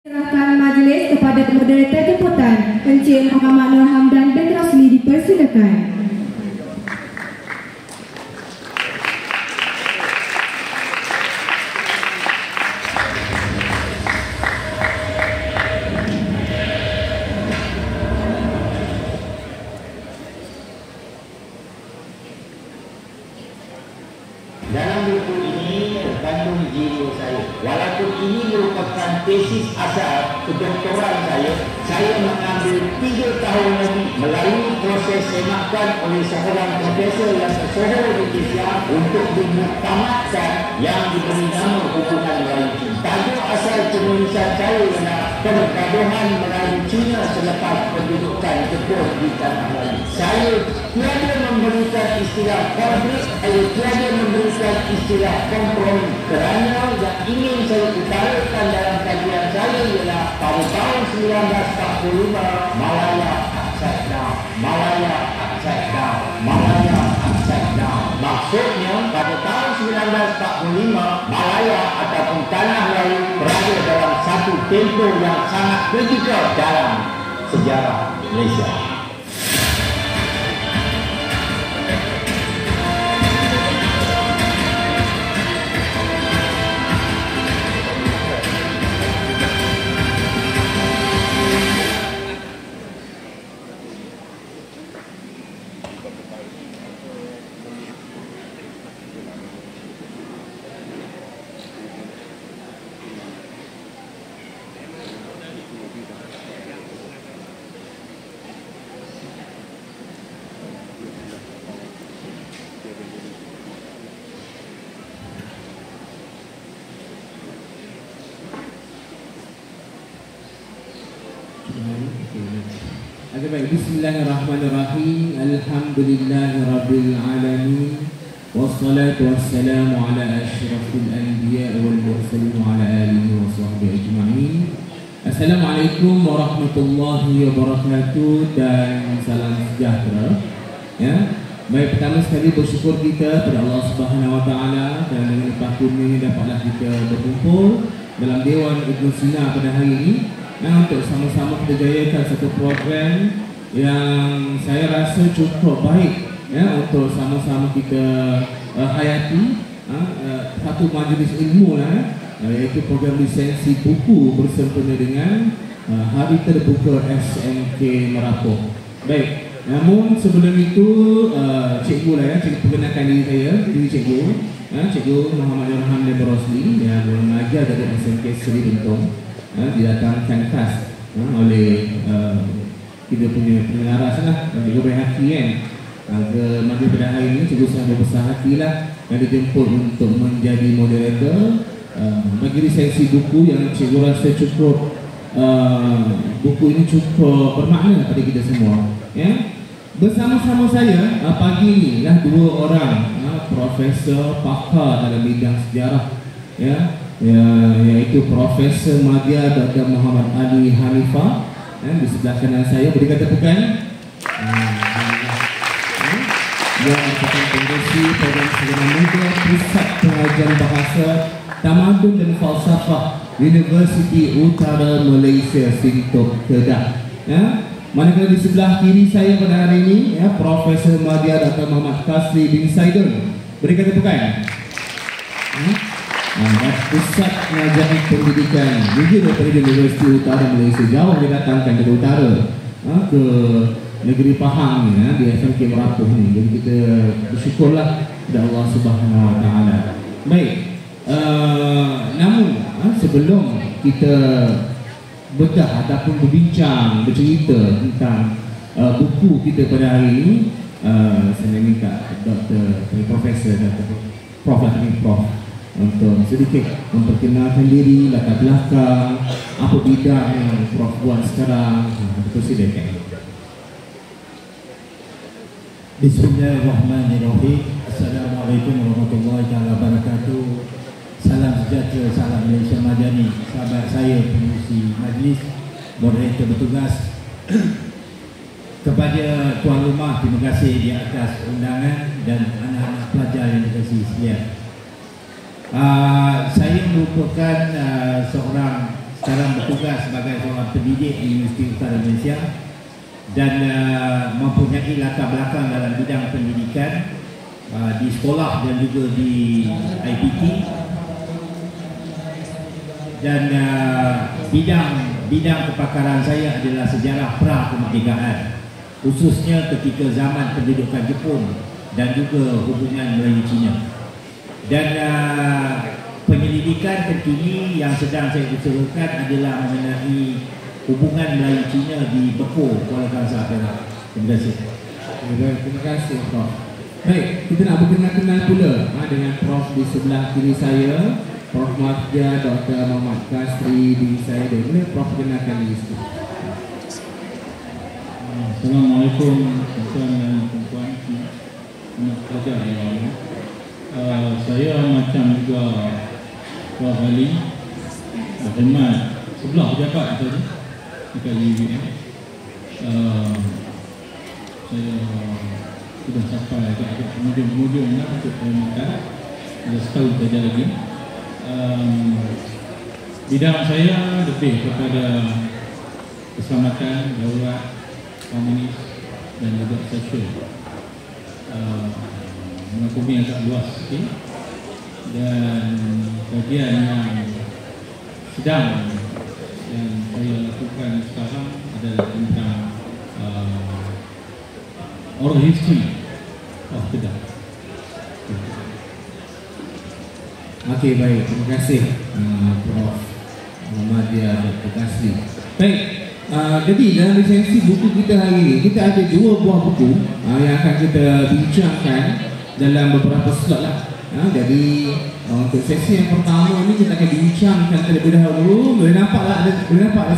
Serahkan majlis kepada moderator jemputan. Encik Muhammad Nur Hamdan bin Rosli dipersilakan. Dalam buku ini terkandung jiwa saya. Walaupun ini merupakan tesis asal kedoktoran saya mengambil 3 tahun lagi melalui proses semakan oleh seorang profesor yang tersohor di Malaysia untuk dimuktamadkan yang diberi nama hubungan Melayu Cina. Tajuk asal penulisan saya ialah pergaduhan Melayu Cina selepas pendudukan Jepun di tanah Melayu. Saya tiada memberikan istilah konflik, saya tiada memberikan istilah kompromi, kerana yang ingin saya utarakan dalam kajian saya ialah pada tahun 1945 Malaya upside down, Malaya upside down, Malaya upside down. Maksudnya pada tahun 1945 Malaya ataupun tanah Melayu berada dalam satu tempoh yang sangat kritikal dalam sejarah Malaysia. Bismillahirrahmanirrahim. Alhamdulillahirabbil alamin. Wassalatu wassalamu ala asyrafil anbiya wal mursalin wa ala alihi wa sahbihi ajma'in. Assalamualaikum warahmatullahi wabarakatuh dan salam sejahtera. Ya. Baik, pertama sekali bersyukur kita kepada Allah Subhanahu wa taala kerana dengan limpah kurnia dapatlah kita berkumpul dalam Dewan Ibn Sina pada hari ini. Untuk sama-sama kita jayakan satu program yang saya rasa cukup baik ya, untuk sama-sama kita hayati satu majlis ilmu iaitu program lisensi buku bersempena dengan Hari Terbuka SMK Merapu. Baik, namun sebelum itu cikgu cikgu perkenalkan diri cikgu. Cikgu Muhammad Nur Hamdan bin Rosli yang mengajar dari SMK Seri Bentong. Didatangkan khas oleh kita punya pengarah sana dan juga berhati kan. Ke majlis pada hari ini cikgu sangat berbesar hatilah yang dijemput untuk menjadi moderator bagi lisensi buku yang cikgu rasa cukup buku ini cukup bermakna kepada kita semua ya. Bersama-sama saya pagi ini lah 2 orang profesor pakar dalam bidang sejarah ya, iaitu Profesor Madya Dr. Muhammad Ali Hanifah di sebelah kanan saya, berikan tepukan. Yang merupakan pengurusi program Sarjana Muda Pusat Pengajian Bahasa Tamadun dan Falsafah Universiti Utara Malaysia Sintok Kedah. Manakala di sebelah kiri saya pada hari ini Profesor Madya Dr. Muhammad Kasri bin Saidun, berikan tepukan. Pusat Pengajian Pendidikan juga daripada Universiti Utara Malaysia, jauh dia datangkan dari utara ke negeri Pahang ni di SMK Merapu ni. Jadi kita bersyukurlah kepada Allah Subhanahu Wa Taala. Baik, namun sebelum kita bedah ataupun berbincang, bercerita tentang buku kita pada hari ini, saya minta Profesor Prof untuk sedikit memperkenalkan diri, latar belakang, apa bidang yang Prof buat sekarang. Persilakan. Bismillahirrahmanirrahim. Assalamualaikum warahmatullahi wabarakatuh. Salam sejahtera, salam Malaysia Madani. Sahabat saya, pengurusi majlis, moderator bertugas. Kepada tuan rumah, terima kasih di atas undangan dan anak-anak pelajar yang dikasihi sekalian. Saya merupakan seorang sekarang bertugas sebagai seorang pendidik di Universiti Utara Malaysia dan mempunyai latar belakang dalam bidang pendidikan di sekolah dan juga di IPT, dan bidang kepakaran saya adalah sejarah pra-kemerdekaan, khususnya ketika zaman pendudukan Jepun dan juga hubungan Melayu-Cina. Dan penyelidikan terkini yang sedang saya usahakan adalah mengenai hubungan Melayu-Cina di Bekor, Kuala Kangsar, Perak. Terima kasih. Terima kasih, Prof. Baik, kita nak berkenal-kenal pula dengan Prof di sebelah kiri saya, Prof Mahdia Dr. Muhammad Kasri bin Said. Boleh Prof kenalkan diri sikit? Assalamualaikum tuan dan puan, anak pelajar yang lain. Saya macam juga Prof Ali berkhidmat sebelah pejabat tadi dekat UUM. Saya sudah sampai ke penghujung lah untuk perkhidmatan. Ada setahun saja lagi. Bidang saya lebih kepada keselamatan, darurat, komunis dan juga sosial. Mengakumi agak luas sikit, dan bagian yang sedang yang saya lakukan sekarang adalah tentang oral history of Kedah. Okey, baik. Terima kasih Prof Mahdia Dr. Kasri. Baik, jadi dalam lisensi buku kita hari ini, kita ada 2 buah buku yang akan kita bincangkan dalam beberapa slot lah. Jadi untuk sesi yang pertama ni kita akan bincangkan terlebih dahulu. Boleh nampak ada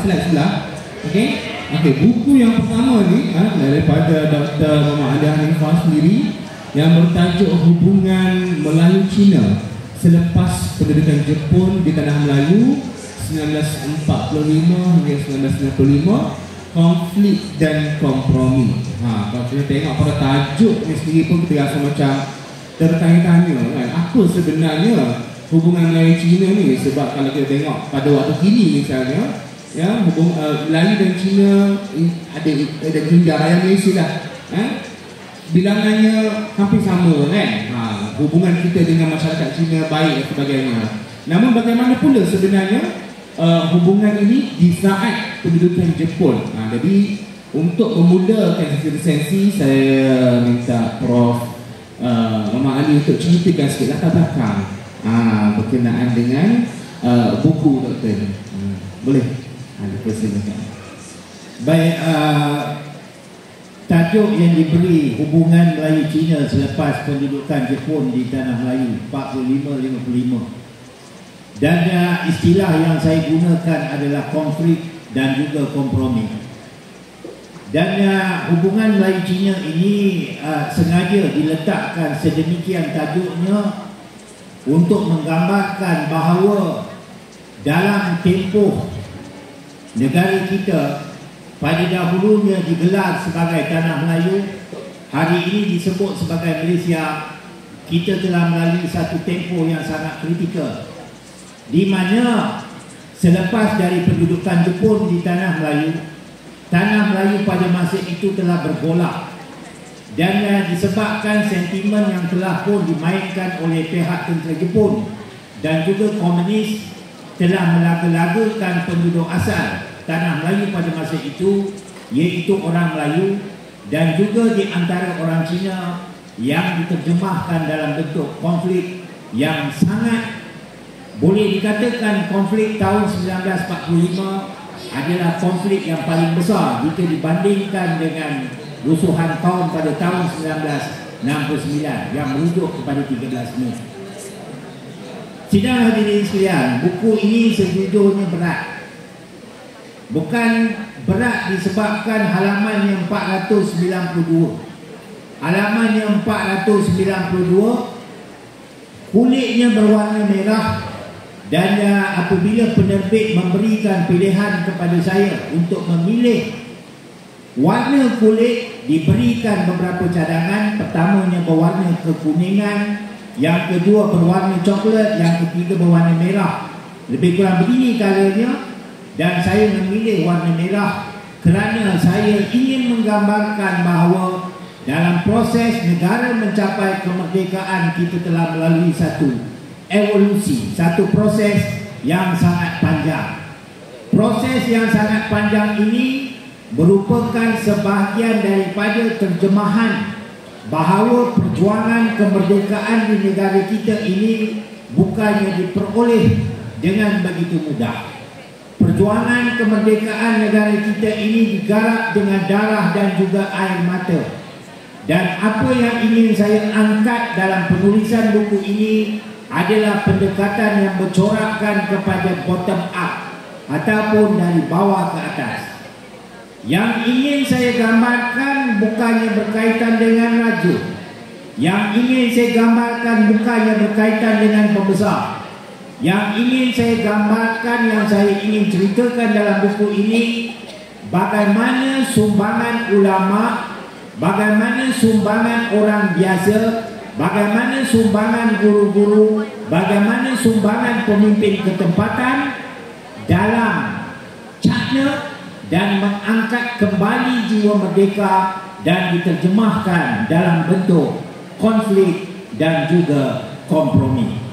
slide sebelah. Okey. Buku yang pertama ni daripada Dr. Muhammad Ali Hanifah sendiri yang bertajuk Hubungan Melayu-Cina Selepas Pendudukan Jepun di Tanah Melayu 1945 hingga 1995, Konflik dan Kompromi. Kalau kita tengok pada tajuk ni sendiri pun kita rasa macam tertanya-tanya kan, apa sebenarnya hubungan Melayu-Cina ni? Sebab kalau kita tengok pada waktu kini misalnya, ya, Melayu dan Cina ada jenjang yang Malaysia lah, bilangannya hampir sama kan. Hubungan kita dengan masyarakat Cina baik dan sebagainya. Namun bagaimana pula sebenarnya hubungan ini di saat pendudukan Jepun? Jadi untuk memulakan sesi lisensi, saya minta Prof Muhammad Ali untuk ceritakan sikit latar belakang berkenaan dengan buku doktor ini. Boleh? Dipersilakan. Baik, tajuk yang diberi Hubungan Melayu-Cina Selepas Pendudukan Jepun di Tanah Melayu 45-55, dan istilah yang saya gunakan adalah konflik dan juga kompromi. Dan hubungan Melayu-Cina ini sengaja diletakkan sedemikian tajuknya untuk menggambarkan bahawa dalam tempoh negara kita pada dahulunya digelar sebagai Tanah Melayu, hari ini disebut sebagai Malaysia, kita telah melalui satu tempoh yang sangat kritikal, di mana selepas dari pendudukan Jepun di Tanah Melayu pada masa itu telah bergolak, dan disebabkan sentimen yang telah pun dimainkan oleh pihak tentera Jepun dan juga komunis telah melaga-lagakan penduduk asal Tanah Melayu pada masa itu, iaitu orang Melayu dan juga di antara orang Cina, yang diterjemahkan dalam bentuk konflik yang sangat boleh dikatakan konflik tahun 1945 adalah konflik yang paling besar jika dibandingkan dengan rusuhan kaum pada tahun 1969 yang merujuk kepada 13 Mei. Sidang hadirin sekalian, buku ini sejujurnya berat. Bukan berat disebabkan halaman yang 492. Halaman yang 492 kulitnya berwarna merah, dan apabila penerbit memberikan pilihan kepada saya untuk memilih warna kulit, diberikan beberapa cadangan. Pertamanya berwarna kekuningan, yang kedua berwarna coklat, yang ketiga berwarna merah. Lebih kurang begini colornya. dan saya memilih warna merah kerana saya ingin menggambarkan bahawa dalam proses negara mencapai kemerdekaan kita telah melalui satu evolusi, satu proses yang sangat panjang. Proses yang sangat panjang ini merupakan sebahagian daripada terjemahan bahawa perjuangan kemerdekaan di negara kita ini bukannya diperoleh dengan begitu mudah. Perjuangan kemerdekaan negara kita ini digarap dengan darah dan juga air mata. Dan apa yang ingin saya angkat dalam penulisan buku ini adalah pendekatan yang bercorakkan kepada bottom up ataupun dari bawah ke atas. Yang ingin saya gambarkan bukannya berkaitan dengan raja. Yang ingin saya gambarkan bukannya berkaitan dengan pembesar. Yang ingin saya gambarkan, yang saya ingin ceritakan dalam buku ini, bagaimana sumbangan ulama, bagaimana sumbangan orang biasa, bagaimana sumbangan guru-guru, bagaimana sumbangan pemimpin ketempatan dalam cakna dan mengangkat kembali jiwa merdeka dan diterjemahkan dalam bentuk konflik dan juga kompromi.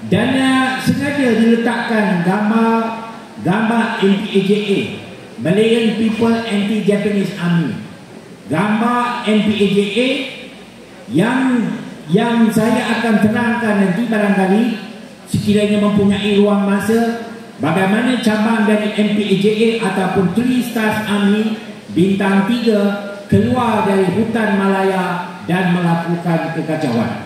Dan sengaja diletakkan gambar MPAJA, Malayan People Anti-Japanese Army. Gambar MPAJA yang saya akan terangkan nanti barangkali sekiranya mempunyai ruang masa, bagaimana cabang dari MPAJA ataupun Three Stars Army bintang 3 keluar dari hutan Malaya dan melakukan kekacauan.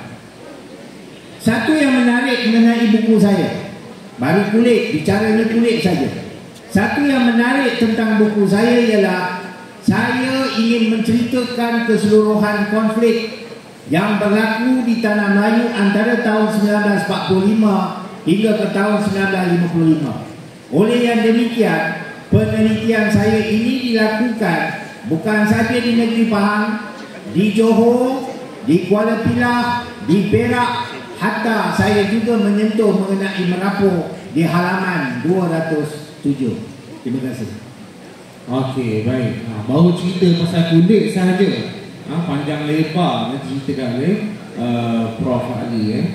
Satu yang menarik mengenai buku saya, baru kulit, bicaranya kulit saja. Satu yang menarik tentang buku saya ialah saya ingin menceritakan keseluruhan konflik yang berlaku di Tanah Melayu antara tahun 1945 hingga ke tahun 1955. Oleh yang demikian, penelitian saya ini dilakukan bukan saja di negeri Pahang, di Johor, di Kuala Pilah, di Perak, hatta saya juga menyentuh mengenai Merapu di halaman 207. Terima kasih. Okey, baik. Baru cerita pasal kulit sahaja. Panjang lebar nak ceritakan oleh Prof. Ali.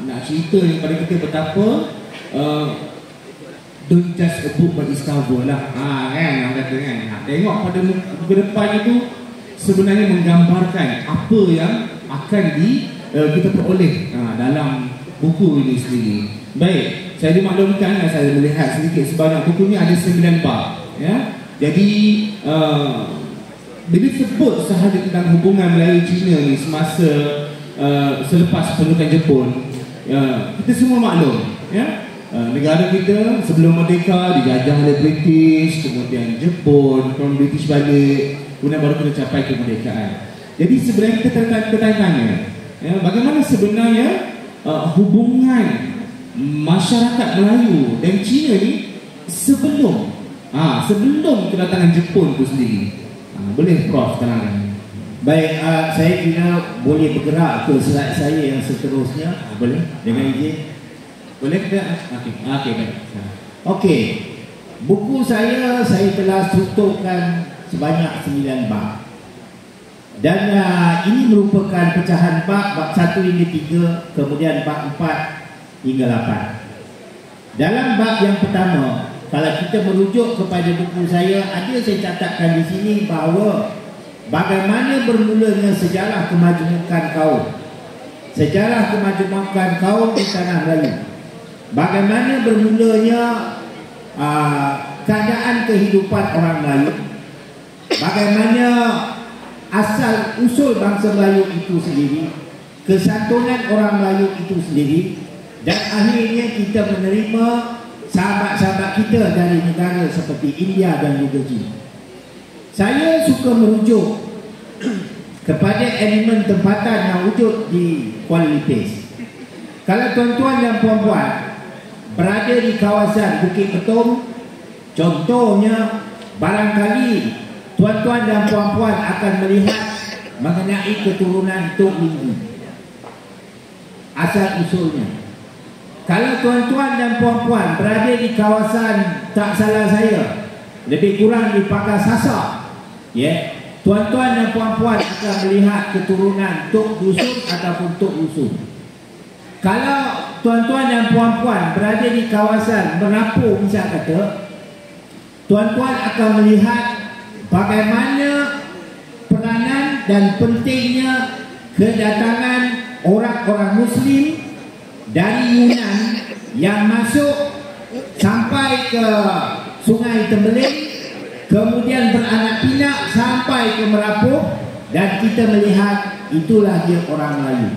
Nak cerita kepada kita betapa don't just a book but discover lah. Kan, orang kata kan. Tengok pada muka depan itu sebenarnya menggambarkan apa yang akan kita peroleh dalam buku ini sendiri. Baik, saya dimaklumkan, saya melihat sedikit sebanyak buku ini ada 9 bab. Ya, jadi bila sebut sahaja tentang hubungan Melayu Cina ni semasa selepas pendudukan Jepun, kita semua maklum, ya, negara kita sebelum merdeka dijajah oleh British, kemudian Jepun, kemudian British balik, kemudian baru kita capai kemerdekaan. Jadi sebenarnya kita tanya, ya, bagaimana sebenarnya hubungan masyarakat Melayu dan Cina ni sebelum kedatangan Jepun itu sendiri. Boleh Prof terangkan? Baik, saya kira boleh bergerak ke slide saya yang seterusnya. Boleh? Dengan izin. Boleh ke? Okey, baik. Okey. Buku saya telah strukturkan sebanyak 9 bab. Dan ini merupakan pecahan bab 1 hingga 3, kemudian bab 4 hingga 8. Dalam bab yang pertama, kalau kita merujuk kepada buku saya, saya catatkan di sini bahawa bagaimana bermulanya sejarah kemajemukan kaum. Sejarah kemajemukan kaum di Tanah Melayu. Bagaimana bermulanya keadaan kehidupan orang Melayu. Bagaimana asal usul bangsa Melayu itu sendiri, kesantunan orang Melayu itu sendiri, dan akhirnya kita menerima sahabat-sahabat kita dari negara seperti India dan juga China. Saya suka merujuk kepada elemen tempatan yang wujud di Kuala Lipis. Kalau tuan-tuan dan puan-puan berada di kawasan Bukit Betung, contohnya, barangkali tuan-tuan dan puan-puan akan melihat mengenai keturunan Tok Linggu. Asal usulnya. kalau tuan-tuan dan puan-puan berada di kawasan, tak salah saya, lebih kurang di Pagar Sasa, tuan-tuan dan puan-puan akan melihat keturunan Tok Dusun ataupun Tok Dusun. Kalau tuan-tuan dan puan-puan berada di kawasan Merapu misal kata, tuan-tuan akan melihat bagaimana peranan dan pentingnya kedatangan orang-orang Muslim dari Yunan yang masuk sampai ke Sungai Tembeling, kemudian beranak pinak sampai ke Merapu, dan kita melihat itulah dia orang Melayu.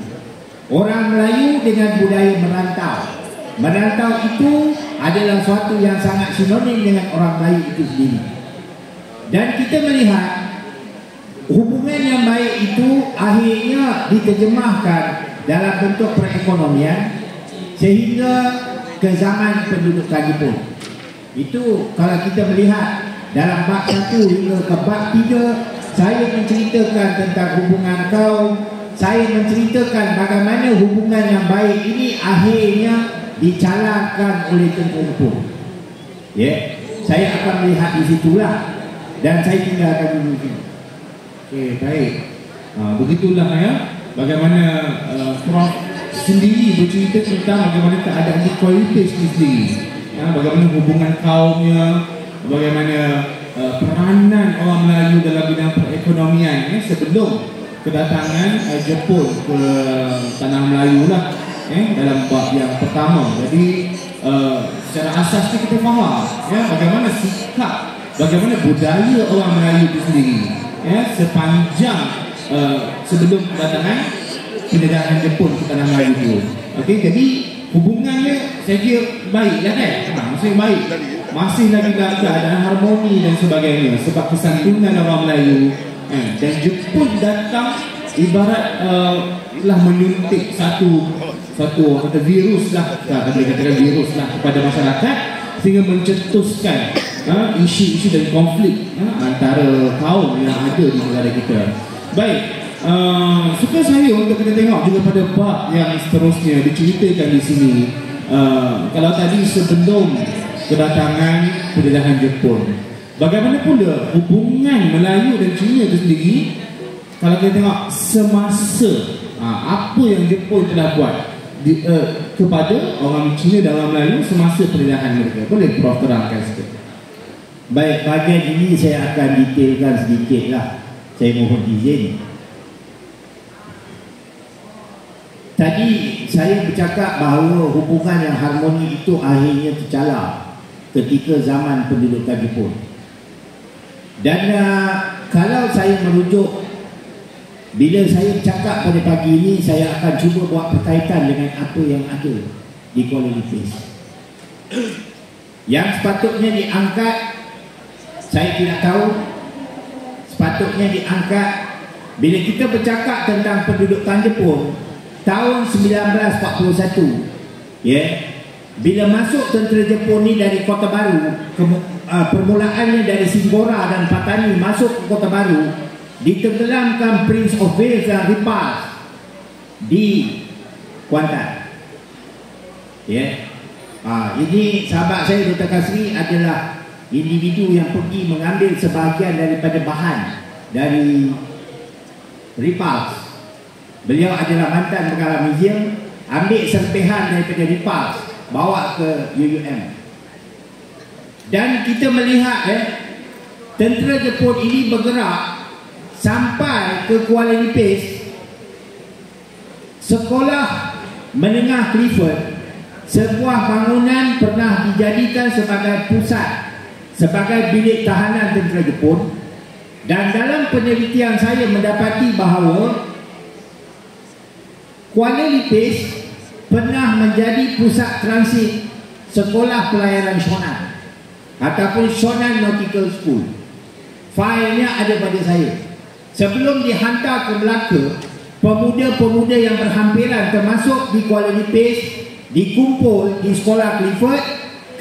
Orang Melayu dengan budaya merantau. Merantau itu adalah suatu yang sangat sinonim dengan orang Melayu itu sendiri. Dan kita melihat hubungan yang baik itu akhirnya diterjemahkan dalam bentuk perekonomian sehingga ke zaman pendudukan Jepun. Itu kalau kita melihat dalam bab 1 hingga ke bab 3, saya menceritakan tentang hubungan kaum. Saya menceritakan bagaimana hubungan yang baik ini akhirnya dicalakkan oleh Tengku. Saya akan melihat di situlah, dan saya tinggalkan dulu sini. Okey, baik. Begitulah ya, bagaimana Prof sendiri bercerita tentang bagaimana keadaan di Kuala Lumpur sendiri, bagaimana hubungan kaumnya, bagaimana peranan orang Melayu dalam bidang perekonomian sebelum kedatangan Jepun ke tanah Melayu lah, dalam bab yang pertama. Jadi secara asasnya kita faham bagaimana sikap, bagaimana budaya orang Melayu itu sendiri sepanjang sebelum kedatangan penjajahan Jepun ke tanah Melayu itu. Okey, jadi hubungannya saya kira baik lah masih baik, masih lagi dalam keadaan harmoni dan sebagainya sebab kesantunan orang Melayu. Dan Jepun datang ibarat lah menyuntik satu virus lah, katakan virus lah kepada masyarakat, sehingga mencetuskan isu-isu dan konflik antara kaum yang ada di negara kita. Baik, suka saya untuk kita tengok juga pada bab yang seterusnya diceritakan di sini. Kalau tadi sebelum kedatangan penjajahan Jepun, bagaimana pula hubungan Melayu dan Cina itu sendiri kalau kita tengok semasa apa yang Jepun telah buat kepada orang Cina dan orang Melayu semasa penjajahan mereka. Boleh Prof terangkan sikit? Baik, bahagian ini saya akan detailkan sedikit lah. Saya mohon izin. Tadi saya bercakap bahawa hubungan yang harmoni itu akhirnya tercalar ketika zaman pendudukan Jepun. Dan kalau saya merujuk, bila saya bercakap pada pagi ini, saya akan cuba buat berkaitan dengan apa yang ada di Kuala Lumpur. Yang sepatutnya diangkat, saya tidak tahu. Sepatutnya diangkat bila kita bercakap tentang pendudukan Jepun tahun 1941. Bila masuk tentera Jepun ni dari Kota Baru, permulaannya dari Singgora dan Patani masuk ke Kota Baru, ditenggelamkan Prince of Wales dan Repulse di Kuantan. Ini sahabat saya Dr. Kasri adalah individu yang pergi mengambil sebahagian daripada bahan dari Repulse. Beliau adalah mantan pengarah museum, ambil serpihan daripada Repulse, bawa ke UUM. Dan kita melihat tentera Jepun ini bergerak sampai ke Kuala Lumpur. Sekolah Menengah Clifford, sebuah bangunan pernah dijadikan sebagai pusat, sebagai bilik tahanan tentera Jepun. Dan dalam penelitian saya mendapati bahawa Kuala Lumpur pernah menjadi pusat transit sekolah pelayaran Shonan ataupun Shonan Nautical School. Failnya ada pada saya. Sebelum dihantar ke Melaka, pemuda-pemuda yang berhampiran termasuk di Kuala Lumpur dikumpul di sekolah Clifford,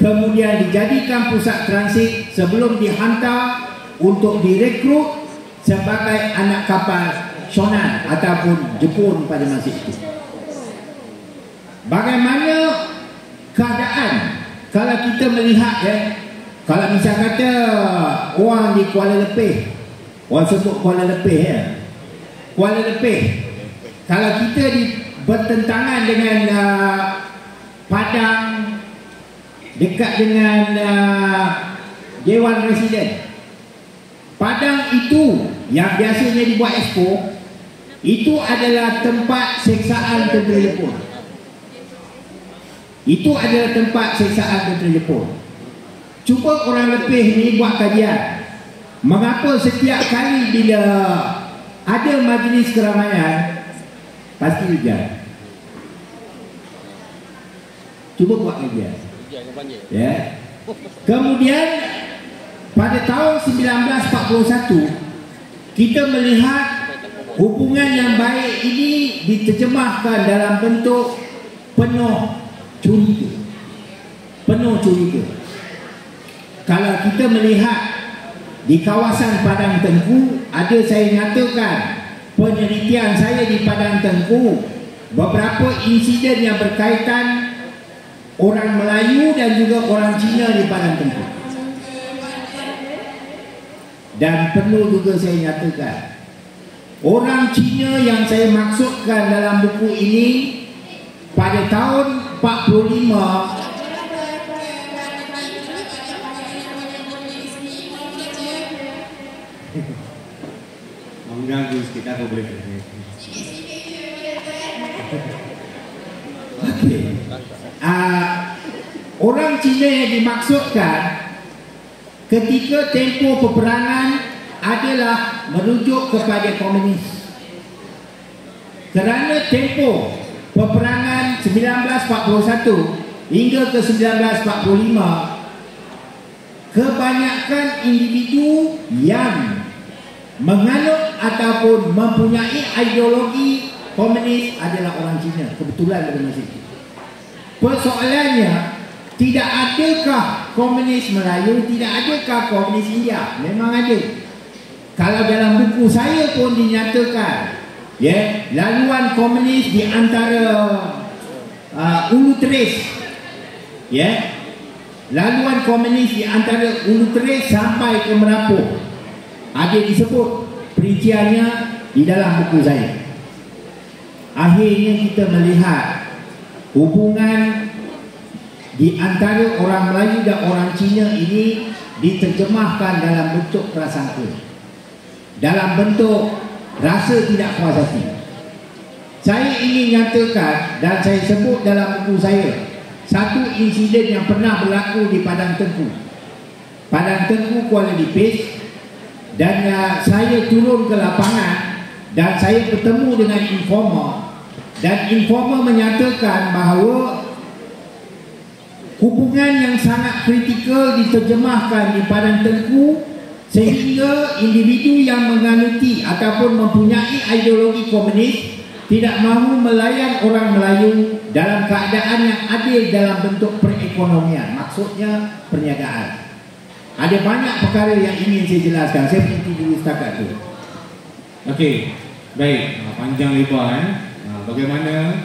kemudian dijadikan pusat transit sebelum dihantar untuk direkrut sebagai anak kapal Shonan ataupun Jepun pada masa itu. Bagaimana keadaan. Kalau kita melihat kalau misal kata orang di Kuala Lumpur, orang sebut Kuala Lumpur Kuala Lumpur, kalau kita bertentangan dengan Padang dekat dengan Dewan Residen, Padang itu yang biasanya dibuat expo, itu adalah tempat seksaan tentera Jepun. Itu adalah tempat seksaan tentera Jepun. Cuba orang lebih ni buat kajian, mengapa setiap kali bila ada majlis keramaian pasti hujan. Cuba buat kajian. Ya. Kemudian pada tahun 1941 kita melihat hubungan yang baik ini diterjemahkan dalam bentuk penuh curiga. Penuh curiga. Kalau kita melihat di kawasan Padang Tengku, ada saya nyatakan penelitian saya di Padang Tengku, beberapa insiden yang berkaitan orang Melayu dan juga orang Cina di Padang Tengku. Dan perlu juga saya nyatakan, orang Cina yang saya maksudkan dalam buku ini pada tahun 45 mengganggu sikit, aku boleh. Okay. Orang Cina yang dimaksudkan ketika tempoh peperangan adalah merujuk kepada komunis. Kerana tempoh peperangan 1941 hingga ke 1945, kebanyakan individu yang menganut ataupun mempunyai ideologi komunis adalah orang Cina. Kebetulan pada masa itu. Persoalannya, tidak adakah komunis Melayu, tidak adakah komunis India? Memang ada. Kalau dalam buku saya pun dinyatakan, laluan komunis di antara Ulu Teres, laluan komunis di antara Ulu Teres sampai ke Merapu, ada disebut perinciannya di dalam buku saya. Akhirnya kita melihat hubungan di antara orang Melayu dan orang Cina ini diterjemahkan dalam bentuk prasangka, dalam bentuk rasa tidak puas hati. Saya ingin nyatakan dan saya sebut dalam buku saya satu insiden yang pernah berlaku di Padang Tengku, Padang Tengku, Kuala Lipis. Dan saya turun ke lapangan dan saya bertemu dengan informer, dan informer menyatakan bahawa hubungan yang sangat kritikal diterjemahkan di Padang Tengku sehingga individu yang menganuti ataupun mempunyai ideologi komunis tidak mahu melayan orang Melayu dalam keadaan yang adil dalam bentuk perekonomian, maksudnya perniagaan. Ada banyak perkara yang ingin saya jelaskan. Saya berhenti dulu setakat itu. Okey, baik. Panjang lebar. Bagaimana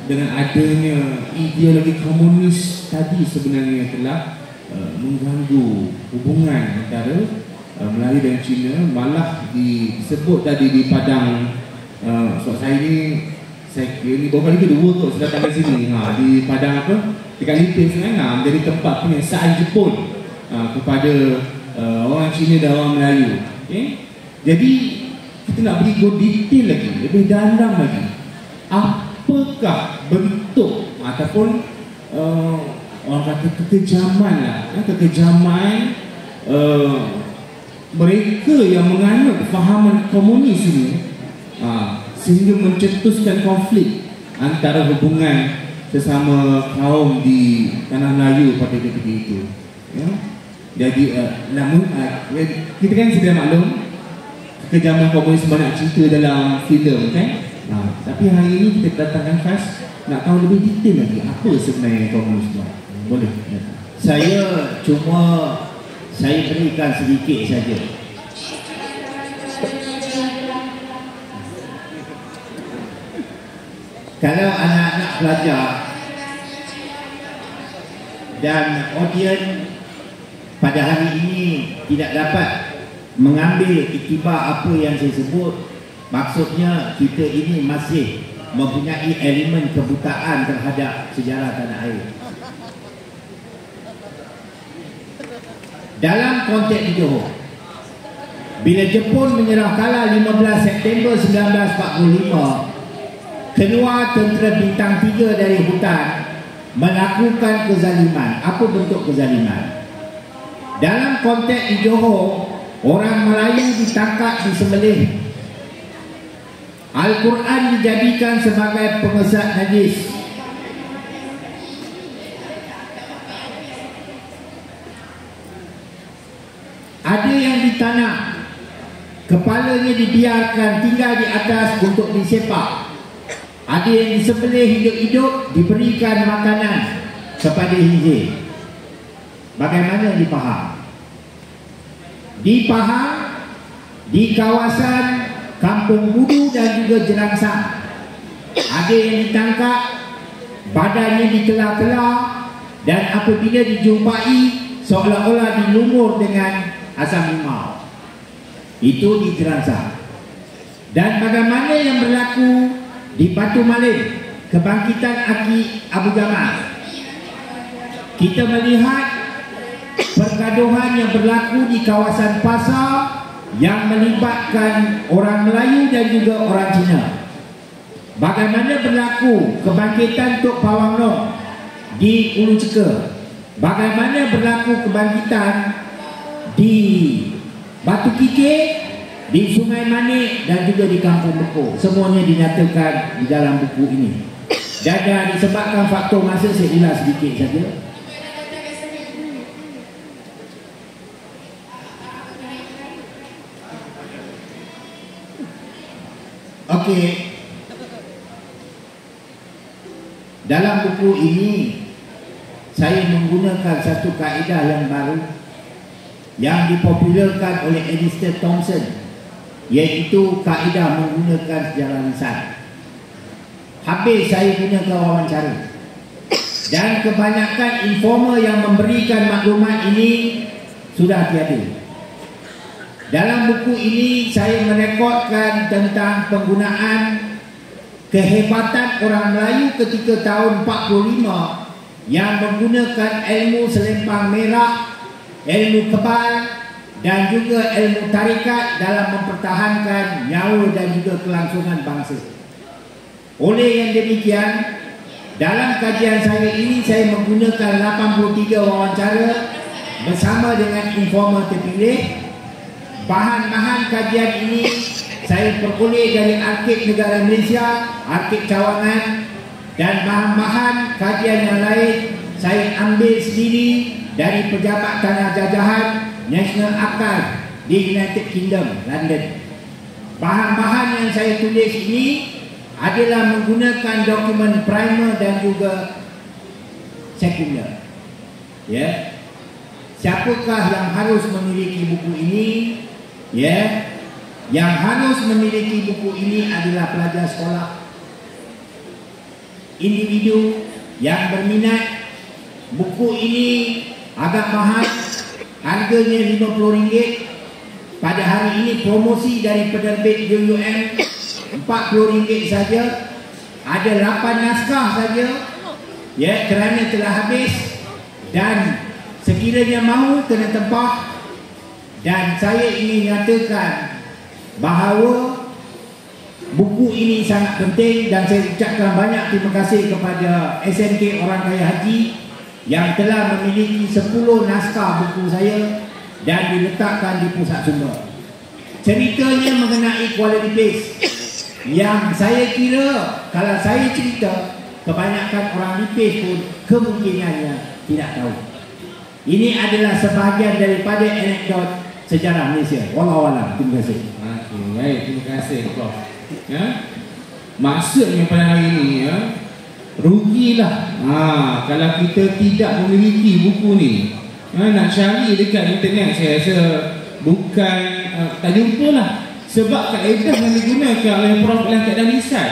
dengan adanya ideologi komunis tadi sebenarnya telah mengganggu hubungan antara Melayu dan Cina. Malah disebut tadi di Padang, saya ni, saya kira ni baru kali kedua kot saya datang ke sini. Di Padang apa? Dekat Lipis kan, menjadi tempat penyiasaan Jepun kepada orang Cina dan orang Melayu. Jadi kita nak pergi go detail lagi, lebih dalam lagi. Apakah bentuk ataupun orang kata kekejaman lah, kekejaman mereka yang menganut fahaman komunis ini sehingga mencetuskan konflik antara hubungan sesama kaum di tanah Melayu pada ketika itu. Jadi namun kita kan sudah maklum kekejaman komunis banyak cerita dalam filem kan. Tapi hari ini kita datangkan khas nak tahu lebih detail lagi apa sebenarnya komunis buat. Boleh? Saya berikan sedikit saja. Kalau anak-anak pelajar dan audien pada hari ini tidak dapat mengambil iktibar apa yang saya sebut. Maksudnya kita ini masih mempunyai elemen kebutaan terhadap sejarah tanah air. Dalam konteks di Johor, bila Jepun menyerah kalah 15 September 1945, keluar tentera bintang 3 dari hutan melakukan kezaliman. Apa bentuk kezaliman? Dalam konteks di Johor, orang Melayu ditangkap, disembelih. Al-Quran dijadikan sebagai pengesat najis. Ada yang ditanam, kepalanya dibiarkan tinggal di atas untuk disepak. Ada yang disembelih hidup-hidup, diberikan makanan kepada hinzir. Bagaimana di Pahang? Di Pahang, di kawasan Kampung Budu dan juga Jerangsang, ada yang ditangkap, badannya dikelar-kelar, dan apabila dijumpai seolah-olah dilumur dengan asam limau. Itu di Jerangsang. Dan bagaimana yang berlaku di Batu Malim, kebangkitan Aki Abu Jamal? Kita melihat pergaduhan yang berlaku di kawasan pasar yang melibatkan orang Melayu dan juga orang Cina. Bagaimana berlaku kebangkitan Tok Pawang Long di Ulu Ceka? Bagaimana berlaku kebangkitan di Batu Kikir, di Sungai Manik dan juga di Kampung Beko? Semuanya dinyatakan di dalam buku ini. Dan disebabkan faktor masa, saya ulas sedikit saja. Okey. Dalam buku ini saya menggunakan satu kaedah yang baru yang dipopularkan oleh Alistair Thomson, iaitu kaedah menggunakan sejarah lisan. Habis saya gunakan wawancara, dan kebanyakan informer yang memberikan maklumat ini sudah tiada. Dalam buku ini saya merekodkan tentang penggunaan kehebatan orang Melayu ketika tahun 45 yang menggunakan ilmu selempang merah, ilmu kebal dan juga ilmu tarikat dalam mempertahankan nyawa dan juga kelangsungan bangsa. Oleh yang demikian, dalam kajian saya ini saya menggunakan 83 wawancara bersama dengan informer terpilih. Bahan-bahan kajian ini saya peroleh dari Arkib Negara Malaysia, Arkib Cawangan, dan bahan-bahan kajian yang lain saya ambil sendiri dari Pejabat Tanah Jajahan National Archive di United Kingdom, London. Bahan-bahan yang saya tulis ini adalah menggunakan dokumen primer dan juga sekunder. Ya. Siapakah yang harus memiliki buku ini? Ya, yang harus memiliki buku ini adalah pelajar sekolah, individu yang berminat. Buku ini agak mahal, harganya RM50. Pada hari ini promosi dari penerbit UUM RM40 saja. Ada 8 naskah saja, ya, kerana telah habis. Dan sekiranya mahu kena tempah. Dan saya ingin nyatakan bahawa buku ini sangat penting, dan saya ucapkan banyak terima kasih kepada SNK Orang Kaya Haji yang telah memiliki 10 naskah buku saya dan diletakkan di pusat sumber. Ceritanya mengenai quality base yang saya kira kalau saya cerita, kebanyakan orang Lipis pun kemungkinannya tidak tahu. Ini adalah sebahagian daripada anekdot sejarah Malaysia. Wallahualam. Terima kasih. Okey, baik, terima kasih Prof. Ya. Maksudnya pada hari ini, ya, rugilah kalau kita tidak memiliki buku ni. Nak cari dekat internet saya rasa bukan tak jumpa lah. Sebab kaedah yang digunakan oleh Prof dalam keadaan lisan,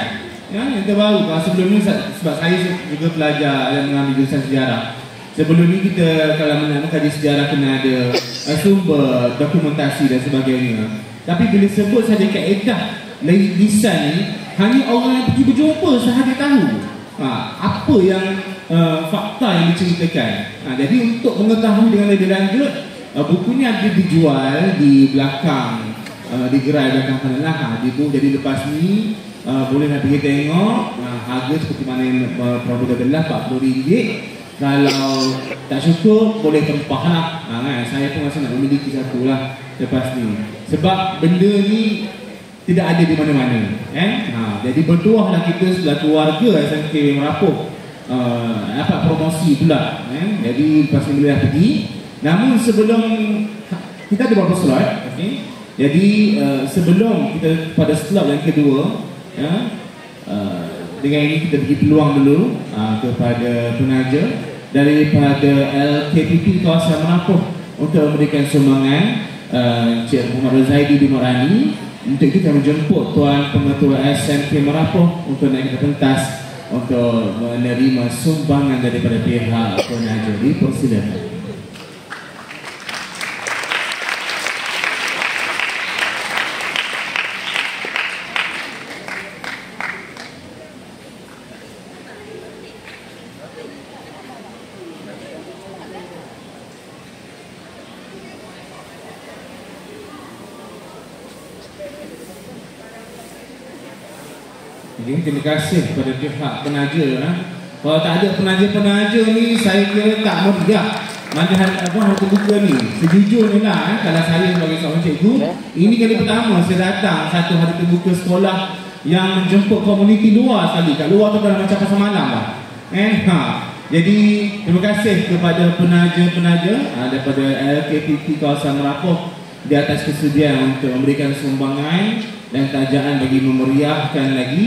ya, yang terbaru. Sebelum ni sebab saya juga pelajar yang mengambil jurusan sejarah, Sebelum ni kita kalau nak kaji sejarah kena ada sumber dokumentasi dan sebagainya. Tapi bila sebut saja kaedah lisan ni, hanya orang yang pergi berjumpa sahaja tahu apa yang fakta yang diceritakan. Jadi untuk mengetahui dengan lebih lanjut, buku ni ada dijual di belakang, di gerai belakang penelah. Jadi lepas ni boleh nak pergi tengok. Harga seperti mana yang produk adalah RM40. Kalau tak cukup boleh tempah lah. Saya pun rasa nak memiliki satu lah lepas ni. Sebab benda ni tidak ada di mana-mana. Jadi bertuahlah kita sebelah keluarga SMK Merapoh dapat promosi pula. Jadi lepas ni boleh pergi. Namun sebelum kita ada beberapa slide, okay? Jadi sebelum kita pada slide yang kedua, dengan ini kita bagi peluang dulu kepada penaja daripada LKPP kawasan Merapoh untuk memberikan sumbangan. Encik Muhammad Zaidi bin Morani untuk kita menjemput Tuan Pengetua SMK Merapoh untuk naik ke pentas untuk menerima sumbangan daripada pihak penaja. Dipersilakan. Terima kasih kepada pihak penaja. Kalau tak ada penaja-penaja ni, saya kira tak meriah Madahan hari terbuka ni. Sejujurnya lah, kalau saya sebagai seorang cikgu, ini kali pertama saya datang satu hari terbuka sekolah yang menjemput komuniti luar sekali. Kat luar tu dah macam pasal malam lah. Jadi terima kasih kepada penaja-penaja daripada LKPP kawasan Merapoh di atas kesediaan untuk memberikan sumbangan dan tajaan bagi memeriahkan lagi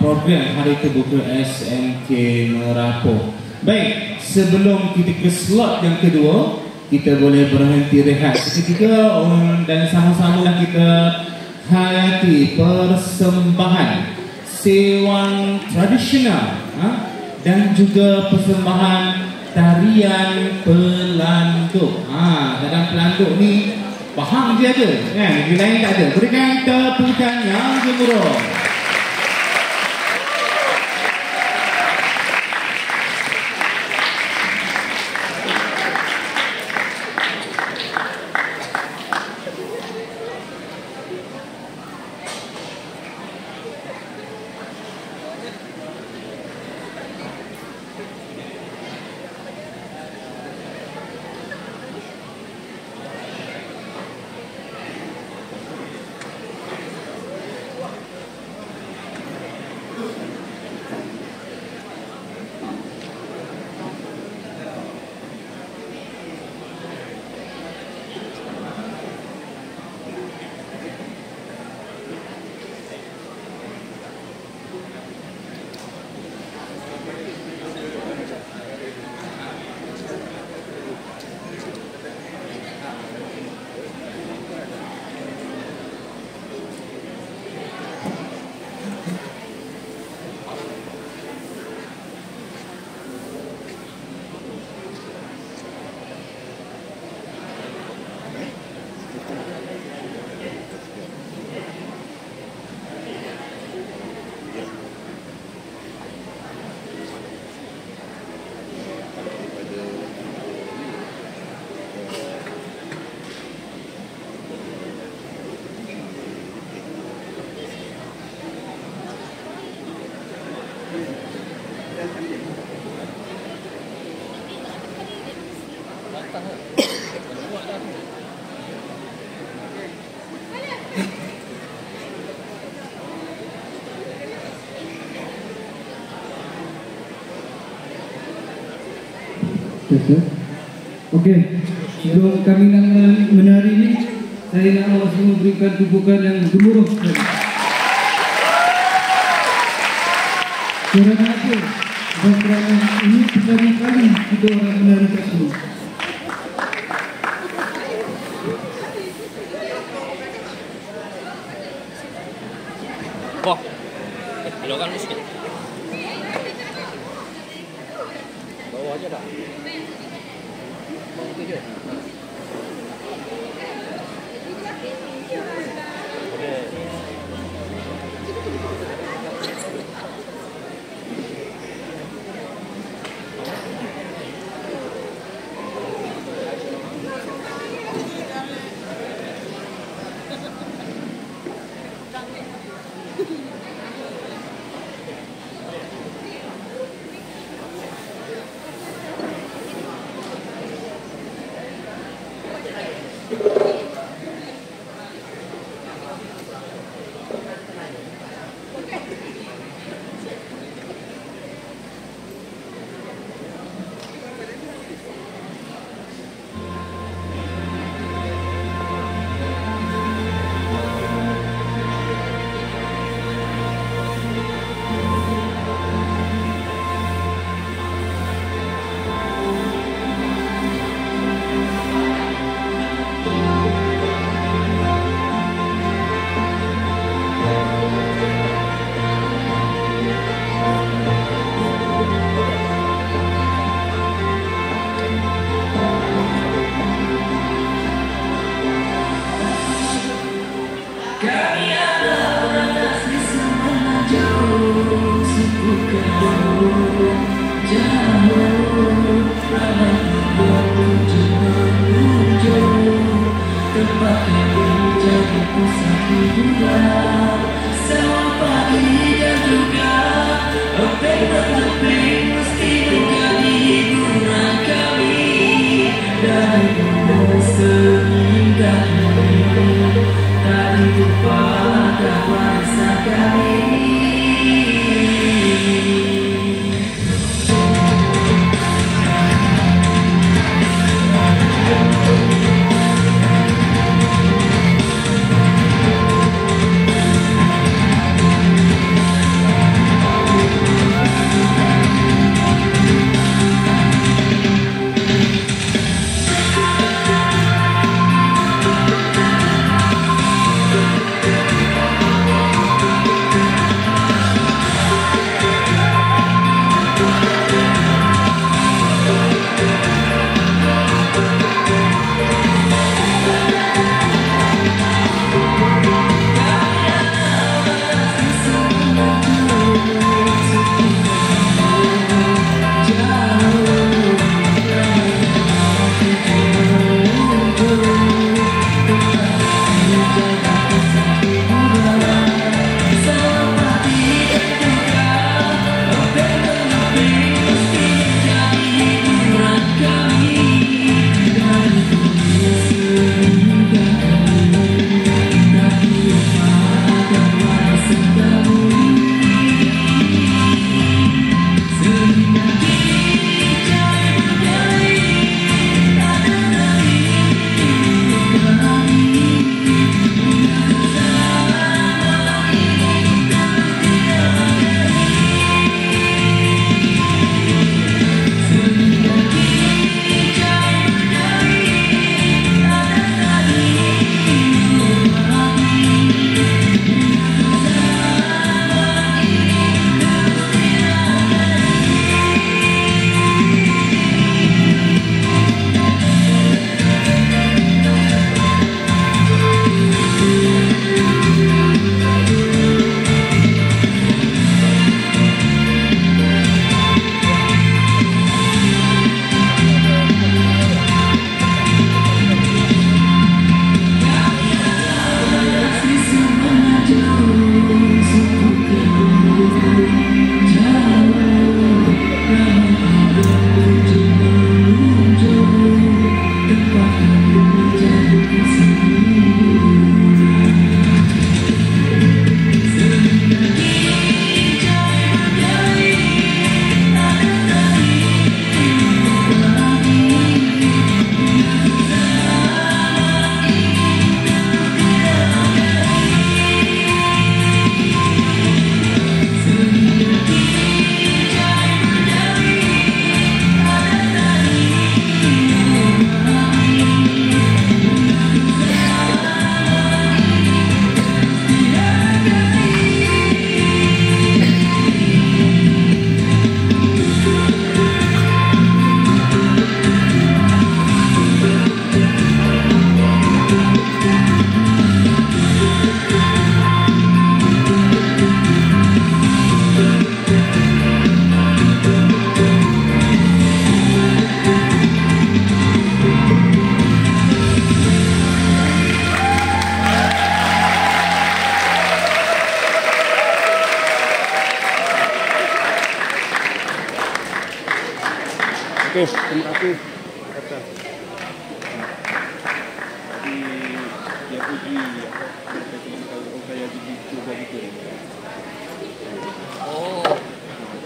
program Hari Terbuka SMK Merapoh. Baik, sebelum kita ke slot yang kedua, kita boleh berhenti rehat seketika dan sama-samalah kita hayati persembahan sewan tradisional dan juga persembahan tarian pelanduk. Dalam pelanduk ni faham je ada, kan? Negeri lain tak ada. Berikan tepukan yang gemuruh. Okey, sebelum kami nak menari ini, saya nak awak semua berikan tepukan yang gemuruh. Kerana apa? Kerana ini pertama kali kita orang menari kat sini. Wah, elokkan sikit. Bawa aja dah. Oke, terima kasih atas dia puji kalau saya juga gitu. Oh,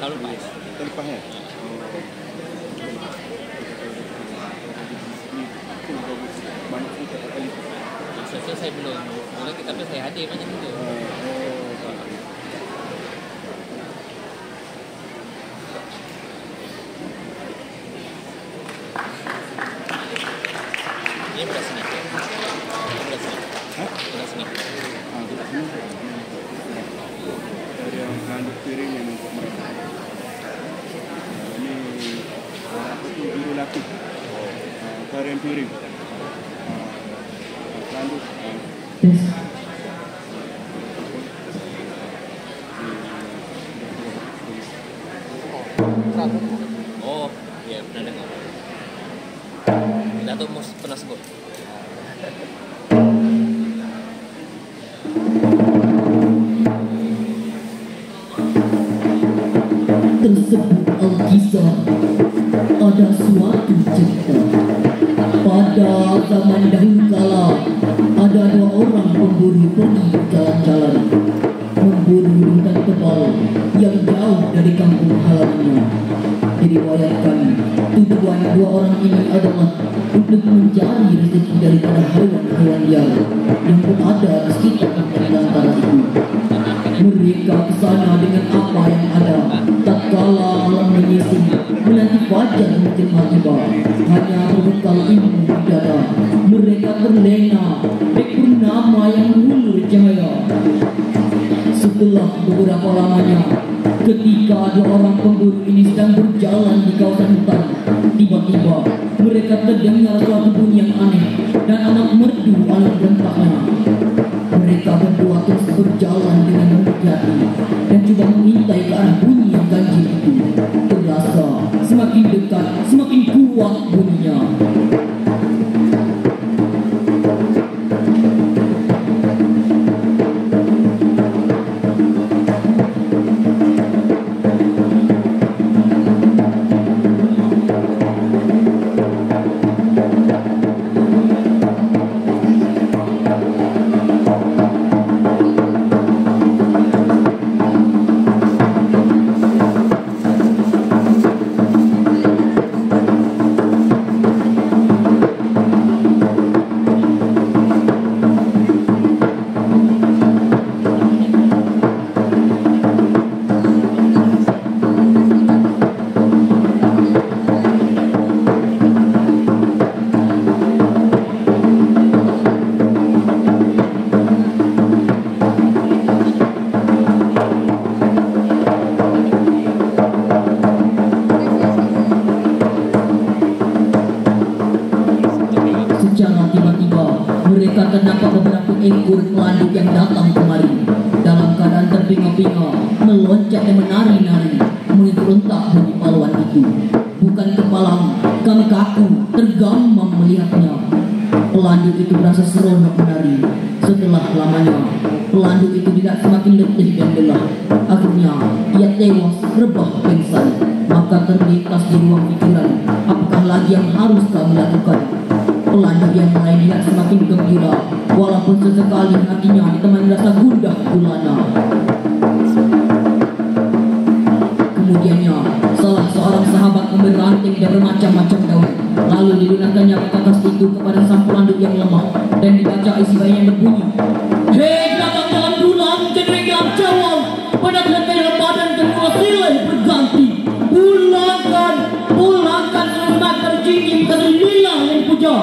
kalau terlepas ya. Saya belum, tapi saya hadir banyak juga. Ini beras ni. Beras ni. Dari yang handuk piring yang untuk mereka. Ini apa tu biru lapis. Tarian piring. Handuk. pernah sebut. Tersebut Al-Kisah ada suatu cerita. Pada zaman dahulu kala ada dua orang pemburu pergi jalan-jalan memburu hutan tebal yang jauh dari kampung halamannya. Diriwayatkan tujuan dua orang ini adalah untuk mencari rezeki daripada hewan-hewan liar yang berada di sekitar belantara itu. Mereka ke sana dengan apa yang ada. Tatkala malam menyising, menanti fajar menjelma tiba, hanya berbekal ilmu di dada, mereka terlena di purnama yang mengulur cahaya. Setelah beberapa lamanya, ketika dua orang pemburu ini sedang berjalan di kawasan hutan, tiba-tiba mereka terdengar suatu bunyi yang aneh dan anak merdu alun rentaknya. Mereka berdua terus berjalan dengan hati-hati dan coba mengintai ke arah bunyi yang ganjil itu. Terasa semakin dekat, semakin kuat bunyinya. Mereka terdapat beberapa ekor pelanduk yang datang kemari dalam keadaan terpinga-pinga, meloncat dan menari-nari mengikuti bunyi paluan itu. Bukan kepalang, kami kaku, tergamam melihatnya. Pelanduk itu berasa seronok menari. Setelah lamanya, pelanduk itu tidak semakin letih dan lelah. Akhirnya, ia tewas rebah pingsan. Maka terlintas di ruang pikiran, apakah lagi yang harus kami lakukan? Pelanduk yang lain tidak semakin gembira, walaupun sesekali hatinya ditemani rasa gundah gulana. Kemudiannya, salah seorang sahabat memberi ranting dan bermacam-macam daun, lalu digunakannya kertas itu kepada sang pelanduk yang lemah, dan dibaca isi bayi yang berbunyi, "Hei belakang dalam bulan, cenderung yang cawang, pada leher badan kedua silih berganti. Pulangkan seluruh tercincin ke lillah yang puja."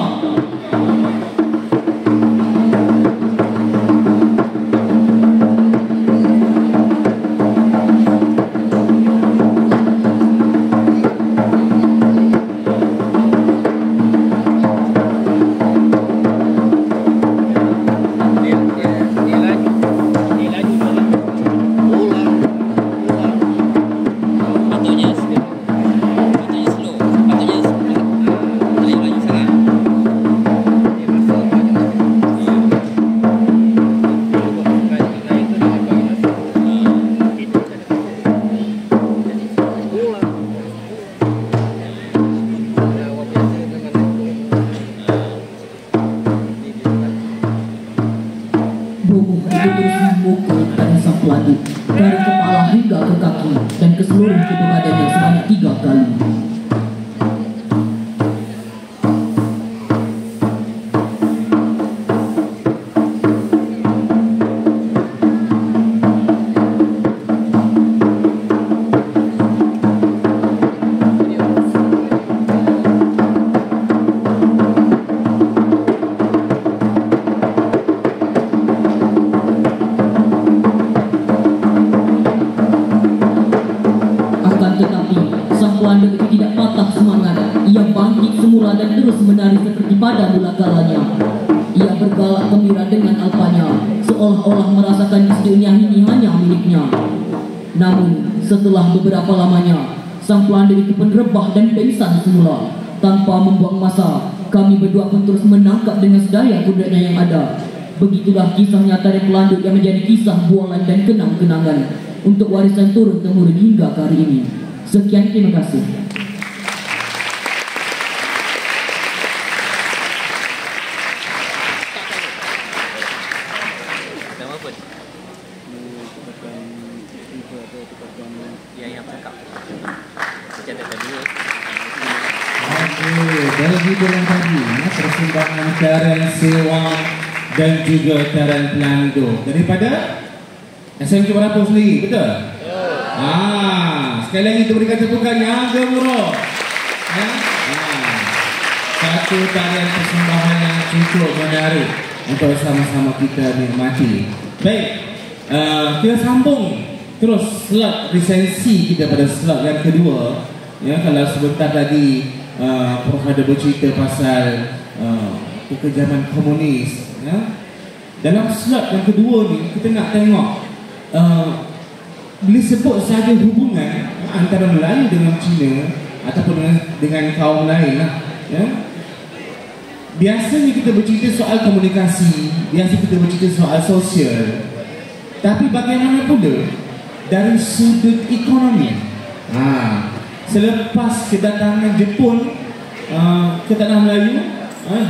Dari kepala hingga ke kaki dan ke seluruh tubuh badannya sebanyak 3 kali. Pelanduk itu tidak patah semangat. Ia bangkit semula dan terus menari seperti pada mula kalanya. Ia bergalak gembira dengan alpanya, seolah-olah merasakan di dunia ini hanya miliknya. Namun setelah beberapa lamanya, sang pelanduk itu pun rebah dan pingsan semula. Tanpa membuang masa, kami berdua pun terus menangkap dengan sedaya kudratnya yang ada. Begitulah kisah nyata dari pelanduk yang menjadi kisah bualan dan kenang-kenangan untuk warisan turun-temurun hingga ke hari ini. Sekian, terima kasih. Dari hiburan tadi, persembahan Karen Sewang dan juga Karen Pelando daripada SMK Berapa sendiri, betul? Sekali lagi kita berikan tepukan yang gemuruh. Satu tarian persembahan yang cukup menarik untuk sama-sama kita nikmati. Baik, kita sambung terus slot resensi kita pada slot yang kedua. Ya, kalau sebentar tadi Prof ada bercerita pasal kekejaman komunis, ya. Dalam slot yang kedua ni kita nak tengok bila sebut saja hubungan antara Melayu dengan Cina ataupun dengan kaum lain lah, ya. Biasanya kita bercerita soal komunikasi, biasa kita bercerita soal sosial. Tapi bagaimana pula dari sudut ekonomi? Selepas kedatangan Jepun ke tanah Melayu,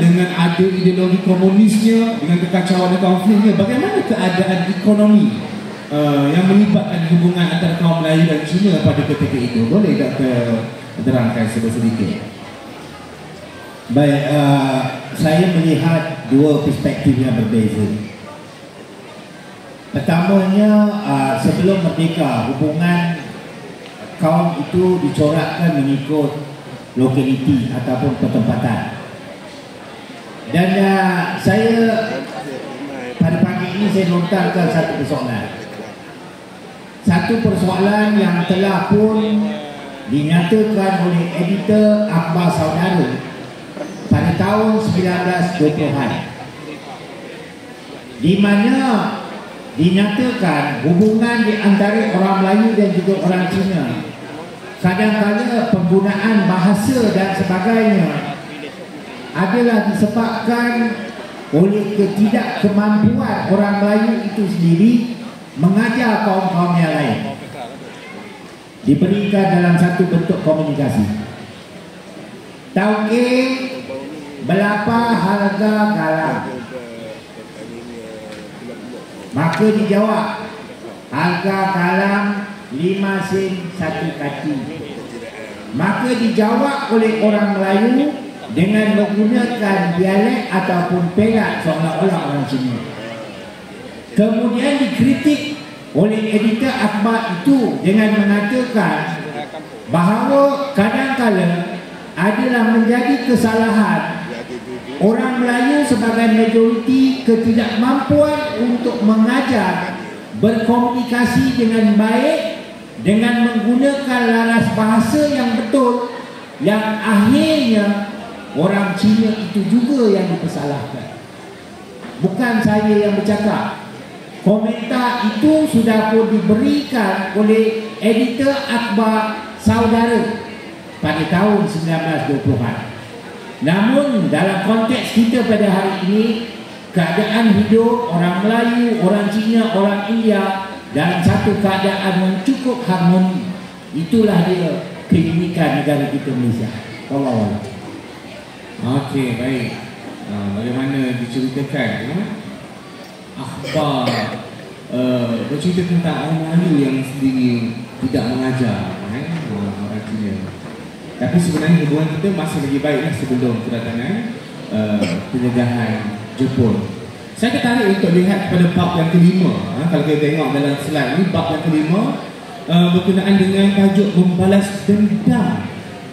dengan ada ideologi komunisnya, dengan kekacauan dan konfliknya, bagaimana keadaan ekonomi yang melibatkan hubungan antara kaum Melayu dan Cina pada ketika itu? Boleh Dr. terangkan sedikit? Baik, saya melihat dua perspektif yang berbeza. Pertamanya, sebelum merdeka, hubungan kaum itu dicorakkan mengikut lokaliti ataupun pertempatan. Dan saya pada pagi ini saya lontarkan satu persoalan. Satu persoalan yang telah pun dinyatakan oleh editor Akhbar Saudara pada tahun 1920-an, di mana dinyatakan hubungan di antara orang Melayu dan juga orang Cina, kadang-kadang penggunaan bahasa dan sebagainya adalah disebabkan oleh ketidakkemampuan orang Melayu itu sendiri mengajar kaum-kaum yang lain, diberikan dalam satu bentuk komunikasi. Tauke berapa harga garam? Maka dijawab, harga garam 5 sen 1 kaki. Maka dijawab oleh orang Melayu dengan menggunakan dialek ataupun perak seolah-olah orang Cina. Kemudian dikritik oleh editor akhbar itu dengan mengatakan bahawa kadang-kadang adalah menjadi kesalahan orang Melayu sebagai majoriti ketidakmampuan untuk mengajar berkomunikasi dengan baik dengan menggunakan laras bahasa yang betul, yang akhirnya orang Cina itu juga yang dipersalahkan. Bukan saya yang bercakap. Komentar itu sudah pun diberikan oleh editor Akhbar Saudara pada tahun 1920-an. Namun dalam konteks kita pada hari ini, keadaan hidup orang Melayu, orang Cina, orang India dalam satu keadaan yang cukup harmoni. Itulah dia keunikan negara kita Malaysia. Allah. Okey, baik. Bagaimana diceritakan akhbar bercerita tentang orang Melayu yang sendiri tidak mengajar orang Cina. Tapi sebenarnya hubungan kita masih lagi baiklah sebelum kedatangan penjajahan Jepun. Saya tertarik untuk lihat pada bab yang kelima. Kalau kita tengok dalam slide ini, bab yang kelima berkenaan dengan tajuk membalas dendam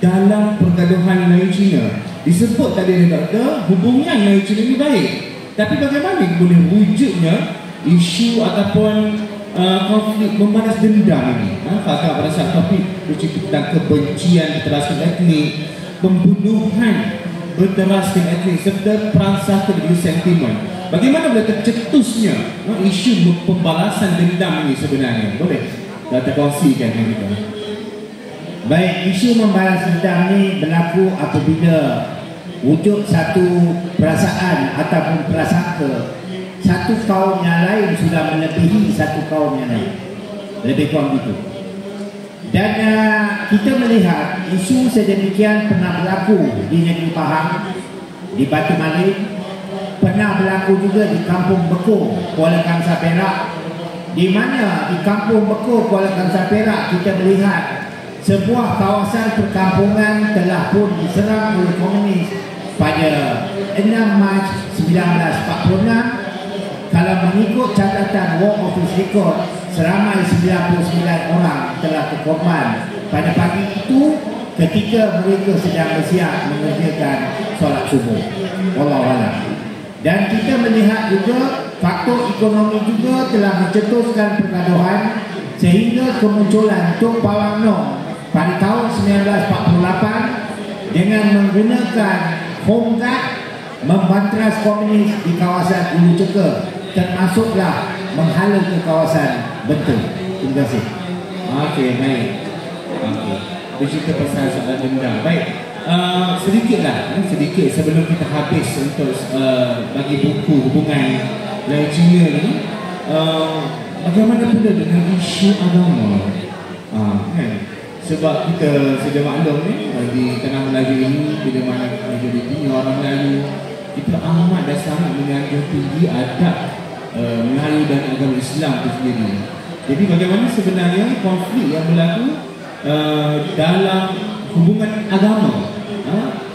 dalam pergaduhan Melayu Cina. Disebut tadi doktor, hubungan Melayu Cina ini baik. Tapi bagaimana boleh wujudnya isu ataupun konflik membalas dendam ini? Fakta pada saat topik bercerita tentang kebencian berteraskan etnik, pembunuhan berteraskan etnik serta perang satu dengan sentimen. Bagaimana boleh tercetusnya isu pembalasan dendam ini sebenarnya? Boleh kita kongsikan dengan kita? Baik, isu membalas dendam ini berlaku apabila wujud satu perasaan ataupun prasangka satu kaum yang lain sudah melebihi satu kaum yang lain, lebih kurang itu. Dan kita melihat isu sedemikian pernah berlaku di negeri Pahang, di Batu Malik, pernah berlaku juga di Kampung Bekor, Kuala Kangsar Perak, di mana di Kampung Bekor, Kuala Kangsar Perak kita melihat sebuah kawasan perkampungan telah pun diserang oleh komunis pada 6 Mac 1946. Kalau mengikut catatan War Office Record, seramai 99 orang telah terkorban pada pagi itu ketika mereka sedang bersiap mengerjakan solat subuh. Wallahualam. Dan kita melihat juga faktor ekonomi juga telah mencetuskan pergaduhan sehingga kemunculan Tok Pawang Noh pada tahun 1948 dengan menggunakan Home Guard membantras komunis di kawasan Ulu Ceka, termasuklah menghala ke kawasan Bentul. Terima kasih. Okey, baik. Okey. Bercerita pasal soalan dendam. Baik. Sedikitlah, sedikit sebelum kita habis untuk bagi buku hubungan dari China ni. Bagaimana pula dengan isu agama? Kan? Sebab kita sudah maklum ni di Tanah Melayu ini, bila mana majoritinya orang Melayu, kita amat dan sangat menganjur tinggi adab Melayu dan agama Islam itu sendiri. Jadi bagaimana sebenarnya konflik yang berlaku dalam hubungan agama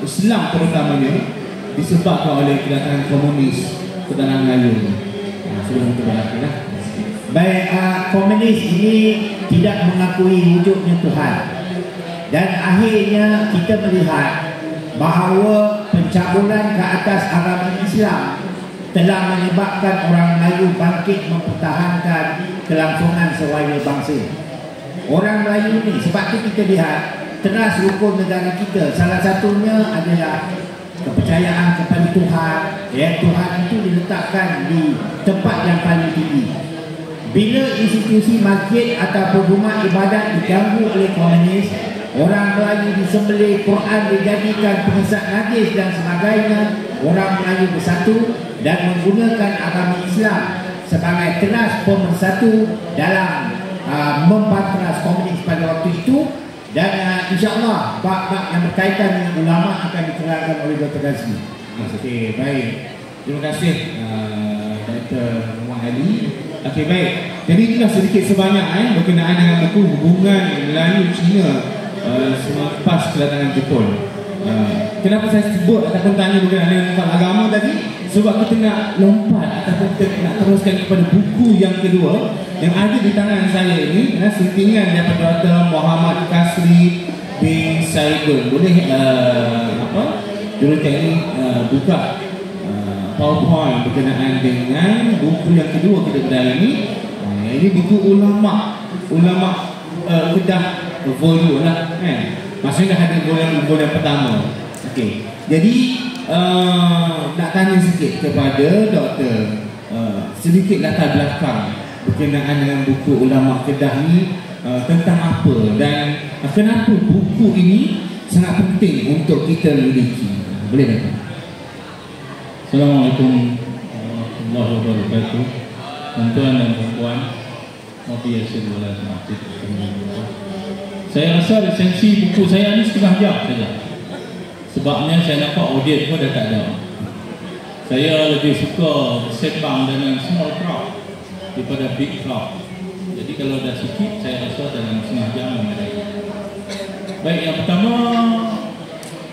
Islam terutamanya disebabkan oleh kedatangan komunis ke Tanah Melayu. Sebelum kita berlakulah. Baik, komunis ini tidak mengakui wujudnya Tuhan. Dan akhirnya kita melihat bahawa pencabulan ke atas agama Islam telah menyebabkan orang Melayu bangkit mempertahankan kelangsungan sewaya bangsa. Orang Melayu ni, sebab itu kita lihat teras rukun negara kita, salah satunya adalah kepercayaan kepada Tuhan. Ya, Tuhan itu diletakkan di tempat yang paling tinggi. Bila institusi masjid ataupun rumah ibadat diganggu oleh komunis, orang Melayu disembelih, Quran dijadikan pengesat najis dan sebagainya, orang Melayu bersatu dan menggunakan agama Islam sebagai teras pemersatu dalam membantras komunis pada waktu itu. Dan insyaAllah bab-bab yang berkaitan dengan ulama akan diterangkan oleh Dr. Ghazli. Okey, baik. Terima kasih Dr. Muhammad Ali. Okey, baik. Jadi itulah sedikit sebanyak berkenaan dengan buku hubungan Melayu Cina selepas kedatangan Jepun. Kenapa saya sebut ataupun tanya berkenaan dengan agama tadi? Sebab kita nak lompat ataupun kita nak teruskan kepada buku yang kedua yang ada di tangan saya ini, sentingan daripada Dr. Muhammad Kasri bin Saidun. Boleh juruteknik buka PowerPoint berkenaan dengan buku yang kedua kita pada ini. Ini buku ulama Kedah volume lah kan. Maksudnya dah ada volume pertama. Okey. Jadi nak tanya sikit kepada doktor sedikit latar belakang berkenaan dengan buku ulama Kedah ni, tentang apa dan kenapa buku ini sangat penting untuk kita miliki. Boleh tak? Assalamualaikum warahmatullahi wabarakatuh. Tuan-tuan dan puan-puan, saya rasa resensi buku saya ni setengah jam saja. Sebabnya saya nampak audiens pun dah tak ada. Saya lebih suka bersembang dengan small crowd daripada big crowd. Jadi kalau dah sikit, saya rasa dalam setengah jam memadai. Baik, yang pertama,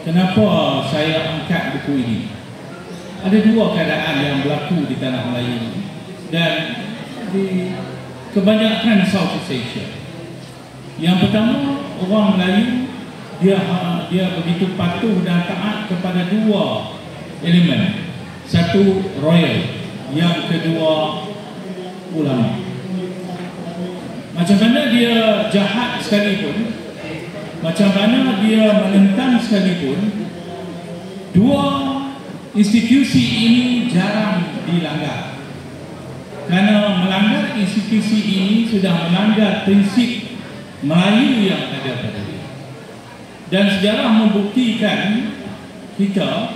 kenapa saya angkat buku ini? Ada dua keadaan yang berlaku di Tanah Melayu dan di kebanyakan Southeast Asia. Yang pertama, orang Melayu dia begitu patuh dan taat kepada dua elemen. Satu, royal. Yang kedua, ulama. Macam mana dia jahat sekalipun, macam mana dia menentang sekalipun, dua institusi ini jarang dilanggar. Kerana melanggar institusi ini sudah melanggar prinsip Melayu yang ada pada dia. Dan sejarah membuktikan kita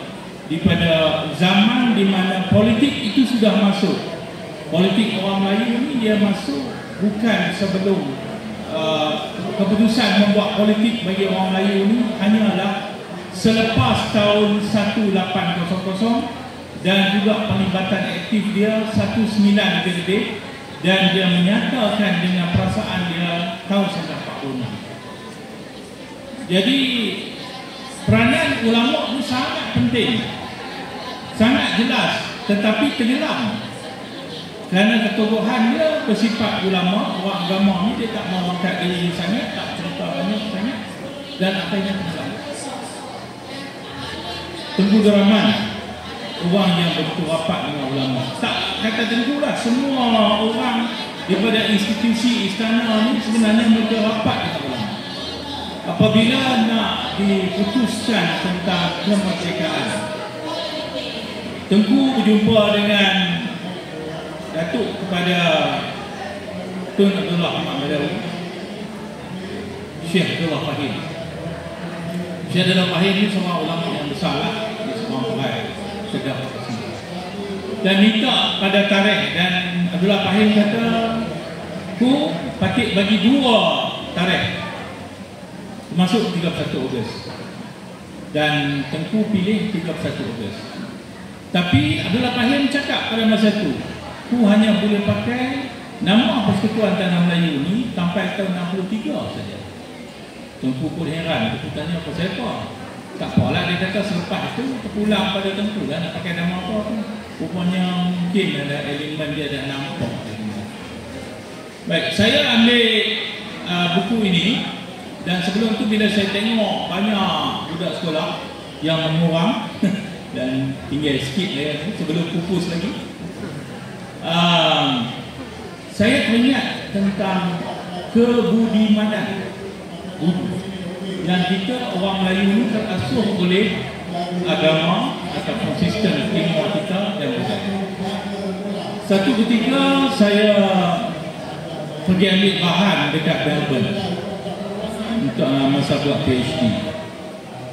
daripada zaman di mana politik itu sudah masuk. Politik orang Melayu ni dia masuk bukan sebelum keputusan membuat politik bagi orang Melayu ni hanyalah selepas tahun 1800 dan juga pelibatan aktif dia 19 lebih, dan dia menyatakan dengan perasaan dia tahun 1946. Jadi peranan ulama itu sangat penting, sangat jelas, tetapi tenggelam kerana ketokohan dia bersifat ulama. Orang agama ni dia tak mau angkat diri sangat, tak cerita banyak sangat, dan akhirnya tenggelam. Tengku Deraman, orang yang begitu rapat dengan ulama. Tak kata Tengku lah, semua orang daripada institusi istana ni sebenarnya mereka rapat dengan ulama. Apabila nak diputuskan tentang kemerdekaan, Tengku berjumpa dengan Datuk kepada Tun Abdullah Ahmad Badawi, Syekh Abdullah Fahim. Syekh Abdullah Fahim ni seorang ulama yang besar lah, dia seorang perai sedap kesini. Dan minta pada tarikh, dan Abdullah Fahim kata, ku patik bagi 2 tarikh, termasuk 31 Ogos. Dan Tengku pilih 31 Ogos. Tapi Abdullah Fahim cakap pada masa itu, ku hanya boleh pakai nama Persekutuan Tanah Melayu ni sampai tahun 63 saja. Tengku pun heran, aku tanya apa siapa? Tak apalah, dia kata selepas itu terpulang pada Tengku lah nak pakai nama apa tu. Rupanya mungkin ada elemen dia dah nampak. Baik, saya ambil buku ini, dan sebelum tu bila saya tengok banyak budak sekolah yang mengurang dan tinggal sikit lah sebelum pupus lagi, saya teringat tentang kebudimanan yang kita orang Melayu ini terasuh oleh agama ataupun sistem ilmu kita dan budaya. Satu ketika saya pergi ambil bahan dekat Melbourne untuk masa buat PhD.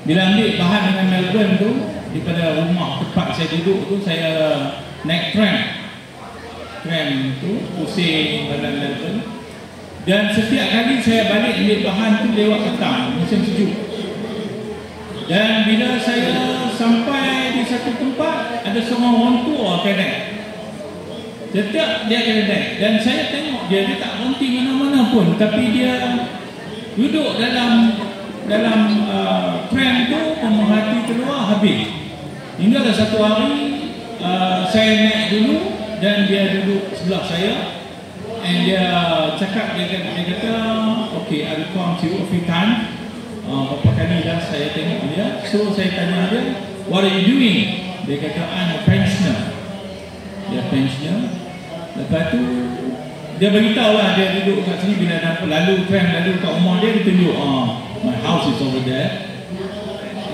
Bila ambil bahan dengan Melbourne tu, daripada rumah tempat saya duduk tu, saya naik tram tu pusing badan Melbourne, dan setiap kali saya balik ambil bahan tu lewat petang, musim sejuk. Dan bila saya sampai di satu tempat, ada seorang orang tua kedai. Setiap dia kedai, dan saya tengok dia tak berhenti mana-mana pun, tapi dia duduk dalam tram tu, pemerhati keluar habis. Hingga satu hari saya naik dulu dan dia duduk sebelah saya, and dia cakap, dia kata, okay, I will come to you a few times. Berapa kali dah saya tengok dia. So saya tanya dia, what are you doing? Dia kata, I'm a pensioner. Dia pensioner. Lepas tu dia beritahu lah, dia duduk kat sini. Bila lalu tram lalu kat rumah dia, dia tunjuk, my house is over there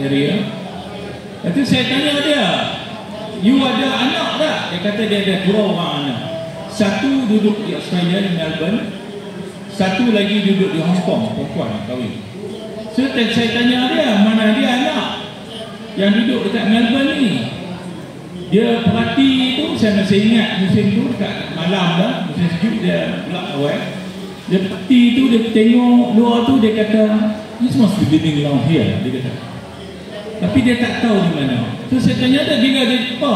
area. Lepas tu saya tanya dia, you ada anak tak? Dia kata dia ada 2 orang anak. Satu duduk di Australia, di Melbourne. Satu lagi duduk di Hong Kong, perempuan kahwin. So saya tanya dia, mana dia anak yang duduk dekat Melbourne ni? Dia perhati tu, saya masih ingat musim tu dekat malam dah, musim sejuk, dia gelap awal. Dia perhati tu, dia tengok luar tu, dia kata, this must be living around here, dia kata. Tapi dia tak tahu di mana. So saya tanya dia, bila dia jumpa,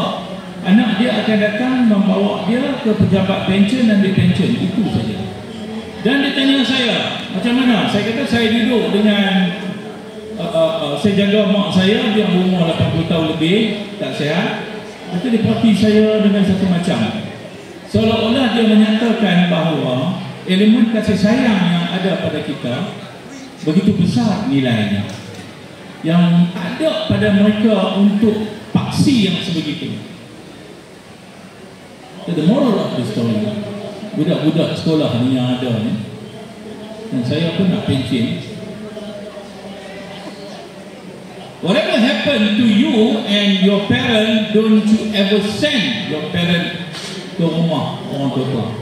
anak dia akan datang membawa dia ke pejabat pension dan ambil pension, itu saja. Dan dia tanya saya, macam mana? Saya kata saya duduk dengan saya jaga mak saya, dia umur 80 tahun lebih, tak sihat. Lepas tu dia perhati saya dengan satu macam, seolah-olah dia menyatakan bahawa elemen kasih sayang yang ada pada kita begitu besar nilainya, yang ada pada mereka untuk paksi yang sebegitu. The moral of the story, budak-budak sekolah ni yang ada ni, dan saya pun nak pension. Whatever happened to you and your parent, don't you ever send your parent ke rumah orang tua.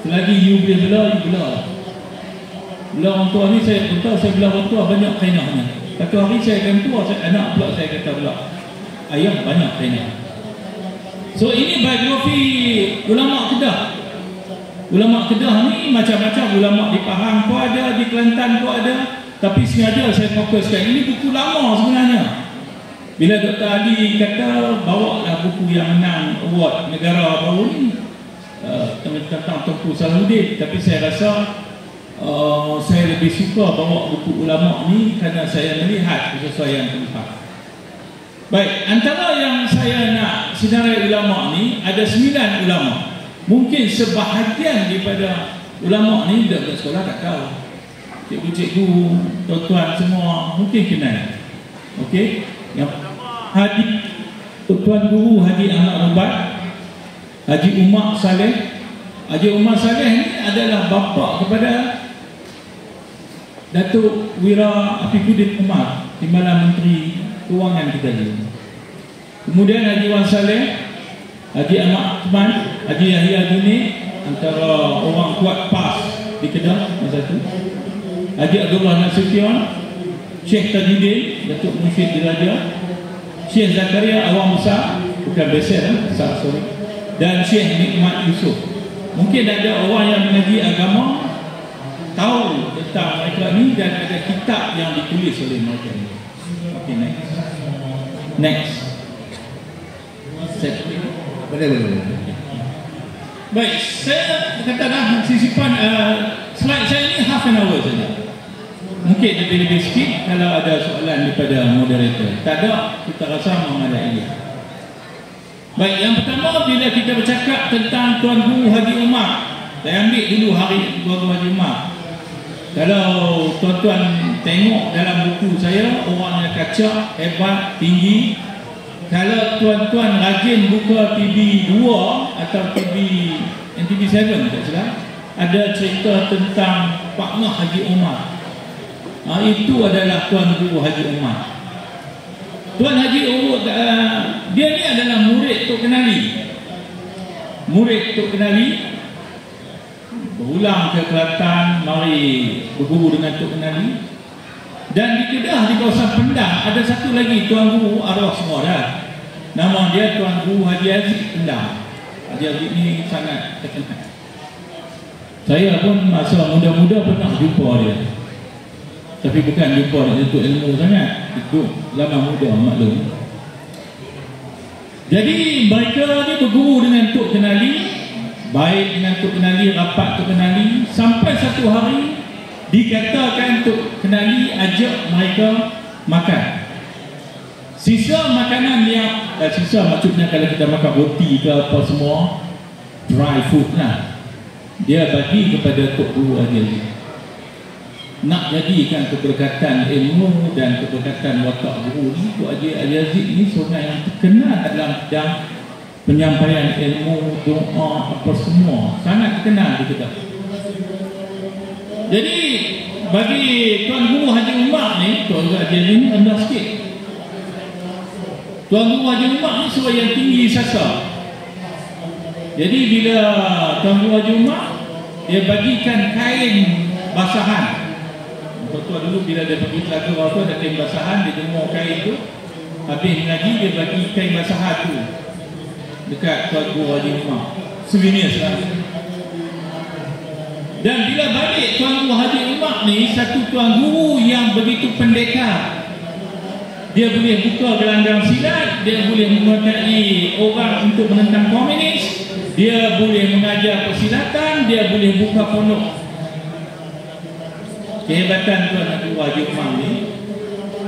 Selagi you boleh bela, you bela. Bela orang tua ni, saya pun tahu, saya bela orang tua banyak kainahnya. Satu hari saya akan tua, anak pula saya kata bela. ayam banyak tanya. So ini biografi ulama Kedah. Ulama Kedah ni macam-macam, ulama di Pahang pun ada, di Kelantan pun ada. Tapi sengaja saya fokuskan, ini buku lama sebenarnya. Bila Dr. Ali kata bawa lah buku yang menang award negara baru ni tentang Tunku Salahuddin, tapi saya rasa saya lebih suka bawa buku ulama ni kerana saya melihat kesesuaian tempat. Baik, antara yang saya nak senarai ulama ni ada 9 ulama. Mungkin sebahagian daripada ulama ni budak-budak sekolah tak tahu. Cikgu-cikgu, tuan-tuan semua mungkin kenal. Okey, yang pertama Haji Tuan Guru Haji Ahmad Rubat, Haji Umar Saleh. Haji Umar Saleh ni adalah bapa kepada Datuk Wira Afiquddin Umar, Timbalan Menteri Kewangan kita ni. Kemudian Haji Wan Saleh, Haji Ahmad Tuan, Haji Yahya Duni, antara orang kuat PAS di Kedah masa tu. Haji Abdullah Nasution, Syekh Tajuddin, Datuk Mursyid Diraja, Syekh Zakaria Awam Musa, bukan Besar, sorry, dan Syekh Nikmat Yusof. Mungkin ada orang yang mengaji agama tahu tentang mereka ni dan ada kitab yang ditulis oleh mereka ni. Okay, next. Boleh. Baik, saya katakan sisipan slide saya ni half an hour saja. Mungkin lebih sikit kalau ada soalan daripada moderator. Tak ada, kita rasa memadai. Baik, yang pertama bila kita bercakap tentang Tuan Guru Haji Umar, saya ambil dulu hari Tuan Guru Haji Umar. Kalau tuan-tuan tengok dalam buku saya, orangnya kacak, hebat, tinggi. Kalau tuan-tuan rajin buka TV 2 atau NTV 7 tak salah, ada cerita tentang Pak Mah Haji Umar. Itu adalah Tuan Guru Haji Umar. Tuan Haji Umar dia ni adalah murid Tok Kenali. Murid Tok Kenali berulang ke Kelantan, mari berguru dengan Tok Kenali. Dan di Kedah, di kawasan Pendang, ada satu lagi Tuan Guru arwah semua dah. Nama dia Tuan Guru Haji Aziz Pendang. Haji Aziz ni sangat terkenal. Saya pun masa muda-muda pernah jumpa dia. Tapi bukan jumpa untuk ilmu sangat. Itu lama muda, maklum. Jadi mereka ni berguru dengan Tok Kenali, baik dengan Tok Kenali, rapat Tok Kenali, sampai satu hari dikatakan Tok Kenali ajak mereka makan. Sisa makanan yang sisa maksudnya kalau kita makan roti ke apa semua, dry food lah, dia bagi kepada Tok Guru Haji Aziz. Nak jadikan keberkatan ilmu dan keberkatan watak guru ni, Tok Haji Aziz ni seorang yang terkenal dalam bidang penyampaian ilmu, doa, apa semua, sangat terkenal di Kedah. Jadi bagi Tuan Guru Haji Umar ni, Tuan Guru Haji Aziz ni rendah sikit. Tuan Guru Haji Umar ni seorang yang tinggi sasa. Jadi bila Tuan Guru Haji Umar, dia bagikan kain basahan. Tuan dulu bila dia pergi Telaga tu ada kain basahan, dia jemur kain tu, habis mengaji dia bagi kain basahan tu dekat Tuan Guru Haji Umar, souvenir lah. Dan bila balik Tuan Guru Haji Umar ni satu Tuan Guru yang begitu pendekar. Dia boleh buka gelanggang silat, dia boleh menguasai orang untuk menentang komunis, dia boleh mengajar persilatan, dia boleh buka pondok. Kehebatan Tuan Guru Haji Umar ni.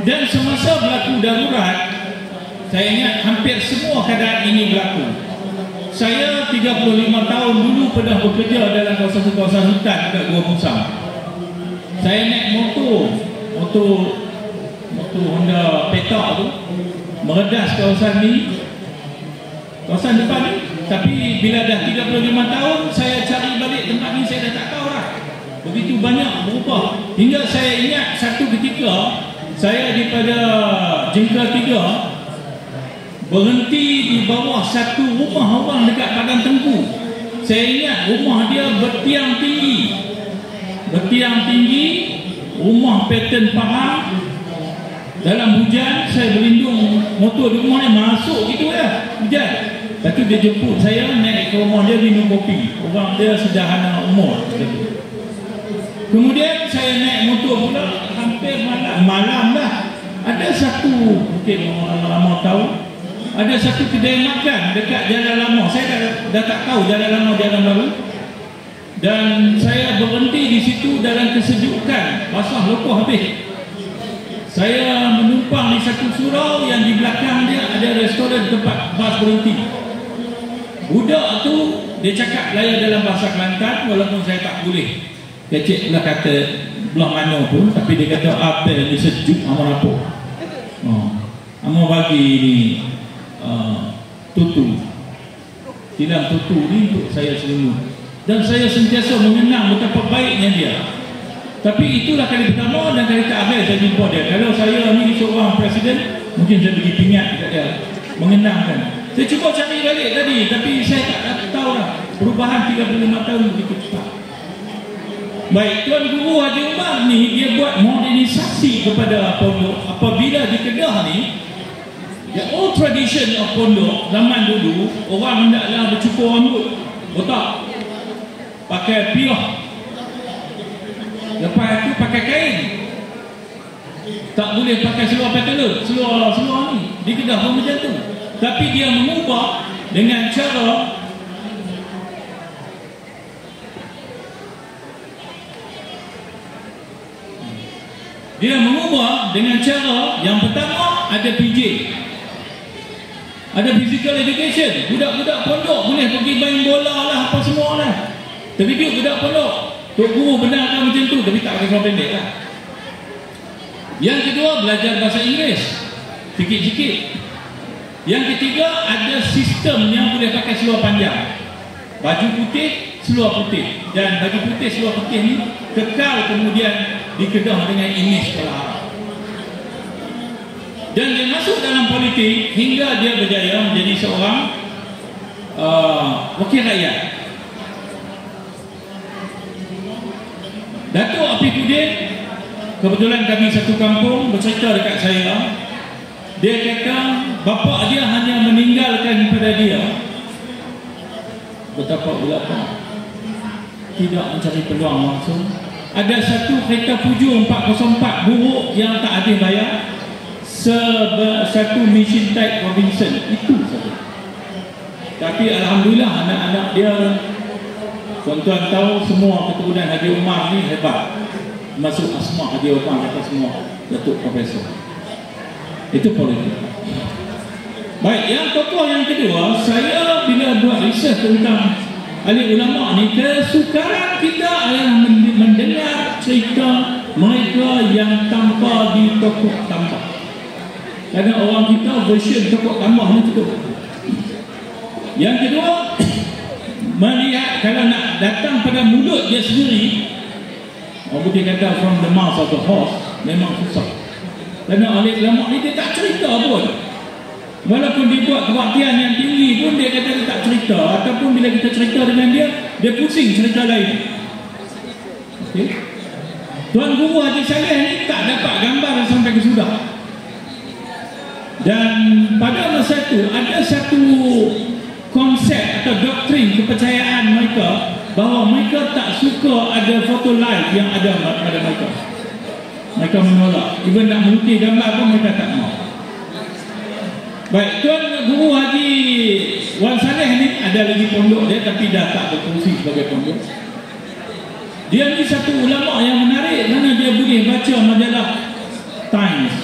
Dan semasa berlaku darurat, saya ingat hampir semua keadaan ini berlaku. Saya 35 tahun dulu pernah bekerja dalam kawasan hutan dekat Gua Musang. Saya naik motor Honda Petak tu, meredas kawasan ni, kawasan depan ni. Tapi bila dah 35 tahun, saya cari balik tempat ni, saya dah tak tahu lah. Begitu banyak berubah. Hingga saya ingat satu ketika, saya daripada Jengkal 3 berhenti di bawah satu rumah orang dekat Padang Tengku. Saya ingat rumah dia bertiang tinggi, rumah pattern Pahang, dalam hujan saya berlindung motor di rumah ni masuk gitu ya, hujan. Lepas tu dia jemput saya naik ke rumah dia minum kopi. Orang dia sederhana umur. Kemudian saya naik motor pula hampir malam dah. Ada satu, mungkin orang lama tahu, ada satu kedai makan dekat Jalan Lama. Saya dah tak tahu Jalan Lama Jalan Baru. Dan saya berhenti di situ dalam kesejukan, basah lokoh habis. Saya menumpang di satu surau yang di belakang dia ada restoran tempat bas berhenti. Budak tu dia cakap layan dalam bahasa Kelantan, walaupun saya tak boleh kecik lah kata belah mana pun, tapi dia kata apa yang sejuk amat apa. Amat bagi ni tutu. Tilam tutu ni untuk saya selimut. Dan saya sentiasa mengenang betapa baiknya dia. Tapi itulah kali pertama dan kali terakhir saya jumpa dia. Kalau saya ni seorang presiden, mungkin saya pergi pingat dekat dia, mengenangkan. Saya cuba cari balik tadi, tapi saya tak tahu lah. Perubahan 35 tahun begitu cepat. Baik, Tuan Guru Haji Umar ni dia buat modernisasi kepada pondok. Apabila di Kedah ni, the old tradition of pondok zaman dulu, orang hendaklah bercukur rambut, botak, pakai piyah, lepas itu pakai kain, tak boleh pakai seluar petala, seluar ni di Kedah pun macam tu. Tapi dia mengubah dengan cara yang pertama ada PJ, ada physical education. Budak-budak pondok boleh pergi main bola lah, apa semua lah. Terkejut budak pondok, Tok Guru benarkan macam tu, tapi tak pakai seluar pendek lah. Yang kedua, belajar bahasa Inggeris sikit-sikit. Yang ketiga, ada sistem yang boleh pakai seluar panjang, baju putih, seluar putih. Dan baju putih, seluar putih ni kekal kemudian di Kedah dengan imej sekolah Arab. Dan dia masuk dalam politik hingga dia berjaya menjadi seorang wakil rakyat. Datuk Afiquddin, kebetulan kami satu kampung, bercerita dekat saya. Dia kata bapa dia hanya meninggalkan kepada dia betapa ulama tidak mencari peluang langsung. Ada satu kereta Peugeot 404 buruk yang tak ada bayar, satu Michelin type Robinson, itu saja. Tapi alhamdulillah anak-anak dia, tuan-tuan tahu semua keturunan Haji Umar ni hebat. Masuk asma Haji Umar kata semua Datuk Profesor. Itu politik. Baik, yang tokoh yang kedua, saya bila buat research tentang ahli ulama ni, kesukaran kita adalah mendengar cerita mereka yang tanpa di tokoh tambah. Kerana orang kita version tokoh tambah ni cukup. Yang kedua, melihat kalau nak datang pada mulut dia sendiri, orang putih kata from the mouth of the horse, memang susah. Kerana ahli ulama ni dia tak cerita pun. Walaupun dia buat kebaktian yang tinggi pun, dia kata dia tak cerita. Ataupun bila kita cerita dengan dia, dia pusing cerita lain. Okay. Tuan Guru Haji Saleh ni tak dapat gambar sampai ke sudah. Dan pada masa itu ada satu konsep atau doktrin kepercayaan mereka bahawa mereka tak suka ada foto live yang ada pada mereka. Mereka menolak. Even nak melukis gambar pun mereka tak mahu. Baik, Tuan Guru Haji Wan Saleh ni ada lagi pondok dia, tapi dah tak berfungsi sebagai pondok. Dia ni satu ulama yang menarik kerana dia boleh baca majalah Times.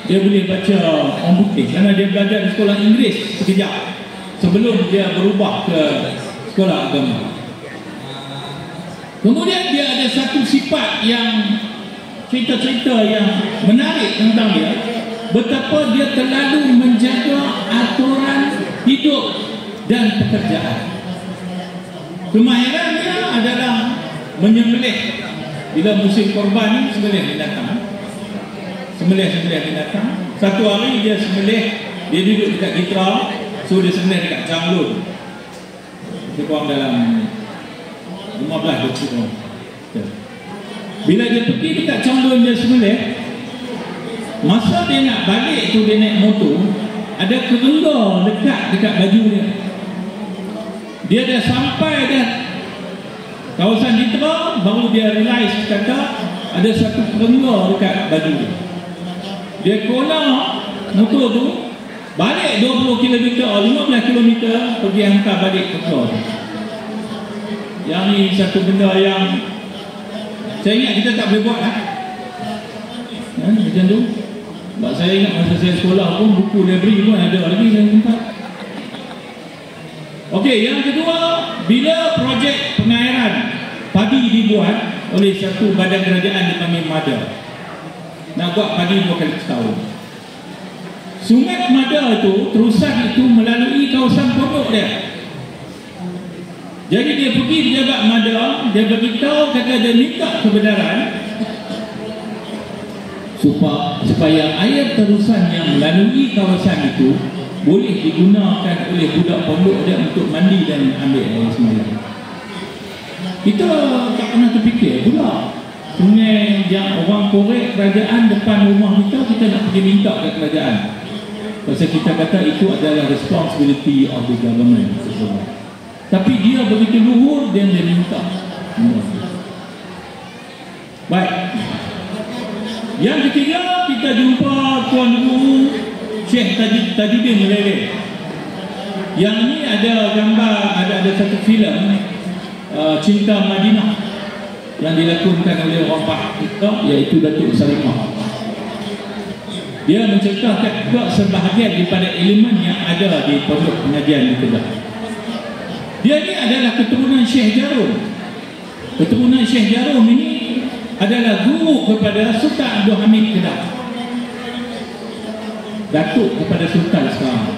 Dia boleh baca Orang Putih kerana dia belajar di sekolah Inggeris sekejap sebelum dia berubah ke sekolah agama. Kemudian dia ada satu sifat yang cerita-cerita yang menarik tentang dia, betapa dia terlalu menjaga aturan hidup dan pekerjaan. Kemahiran dia adalah menyembelih. Bila musim korban ni, sembelih binatang. Sembelih binatang. Satu hari dia sembelih, dia duduk dekat Gitra, so dia sembelih dekat Janglun. Dia kurang dalam 15-20 tahun. Bila dia pergi dekat Janglun dia sembelih, Masa dia nak balik tu, dia naik motor, ada kerengga dekat baju dia. Dia dah sampai dah kawasan Ditra, baru dia realise kata ada satu kerengga dekat baju dia. Dia kola motor tu balik 20 km, 15 km pergi hantar balik ke Keluar. Yang ni satu benda yang saya ingat kita tak boleh buat lah. Macam tu. Sebab saya ingat masa saya sekolah pun buku library pun ada lagi saya tempat. Okey, yang kedua, bila projek pengairan padi dibuat oleh satu badan kerajaan dipanggil MADA. Nak buat padi 2 kali setahun. Sungai Mada itu, terusan itu melalui kawasan pondok dia. Jadi dia pergi pejabat Mada, dia beritahu kata dia minta kebenaran supaya air terusan yang melalui kawasan itu boleh digunakan oleh budak pondok dia untuk mandi dan ambil air semalam. Kita tak pernah terfikir pula sungai yang orang korek kerajaan depan rumah kita nak pergi minta ke kerajaan. Pasal kita kata itu adalah responsibility of the government. Tapi dia begitu luhur dan dia minta. Baik. Yang ketiga, kita jumpa Tuan Guru Syekh Tajuddin Meleleh. Yang ini ada gambar, ada satu filem Cinta Madinah yang dilakonkan oleh orang Pak kita, iaitu Datuk Salimah. Dia menceritakan juga sebahagian daripada elemen yang ada di pondok pengajian di Kedah. Dia ni adalah keturunan Syekh Jarum. Keturunan Syekh Jarum ini adalah guru kepada Sultan Abdul Hamid Kedah, datuk kepada Sultan sekarang.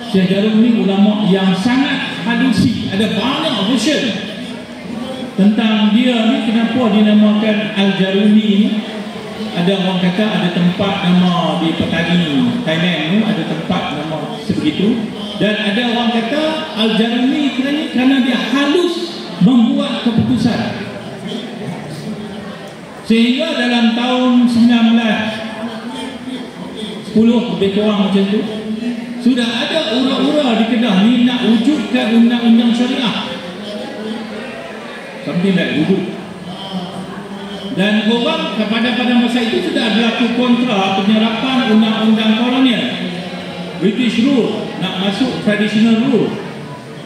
Syekh Jarum ni ulama yang sangat halusi, ada banyak version tentang dia ni. Kenapa dinamakan Al-Jarumi ni? Ada orang kata ada tempat nama di Petani Thailand tu, ada tempat nama sebegitu. Dan ada orang kata Al-Jarumi kerana dia halus membuat keputusan, sehingga dalam tahun 1910 lebih kurang macam tu, sudah ada ura-ura di Kedah ni nak wujudkan undang-undang syariah, something like wujud. Dan orang pada masa itu sudah berlaku kontra penyerapan undang-undang kolonial, British rule nak masuk traditional rule,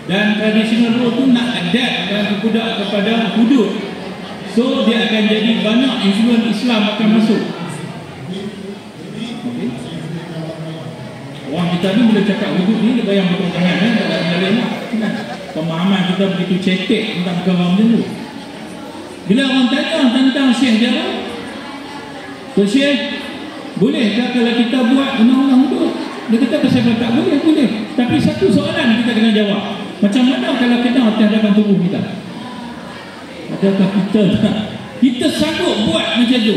dan traditional rule tu nak adapt dan kepada hudud. So dia akan jadi banyak influence Islam akan masuk. Okay. Orang kita ni bila cakap hudud ni dia bayang betul tangan tak ada lain. Pemahaman kita begitu cetek tentang perkara macam tu. Bila orang tanya tentang Syekh Jarum, tu Syekh, bolehkah kalau kita buat undang-undang hudud? Dia kata pasal tak boleh. Tapi satu soalan kita kena jawab. Macam mana kalau kita hadapan tubuh kita? Adakah kita sanggup buat macam tu?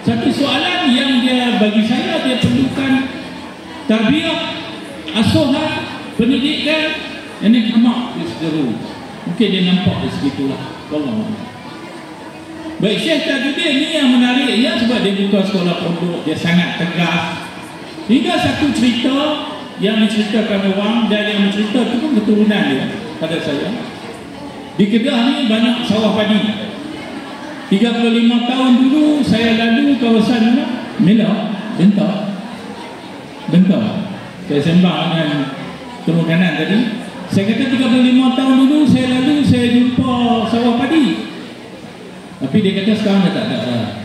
Satu soalan yang dia bagi saya, dia perlukan tarbiyah, asuhan, pendidikan, ini kamak di seluruh. Mungkin dia nampak di segitulah. Wallah. Baik, Syekh Tajuddin ni yang menariknya sebab dia buka sekolah pondok, dia sangat tegas. Hingga satu cerita yang diceritakan orang, dan yang mencerita itu pun keturunan dia pada saya. Di Kedah ni banyak sawah padi. 35 tahun dulu saya lalu kawasan Mela, Bentar. Saya sembang dengan turun kanan tadi. Saya kata 35 tahun dulu saya lalu, saya jumpa sawah padi. Tapi dia kata sekarang dah tak ada.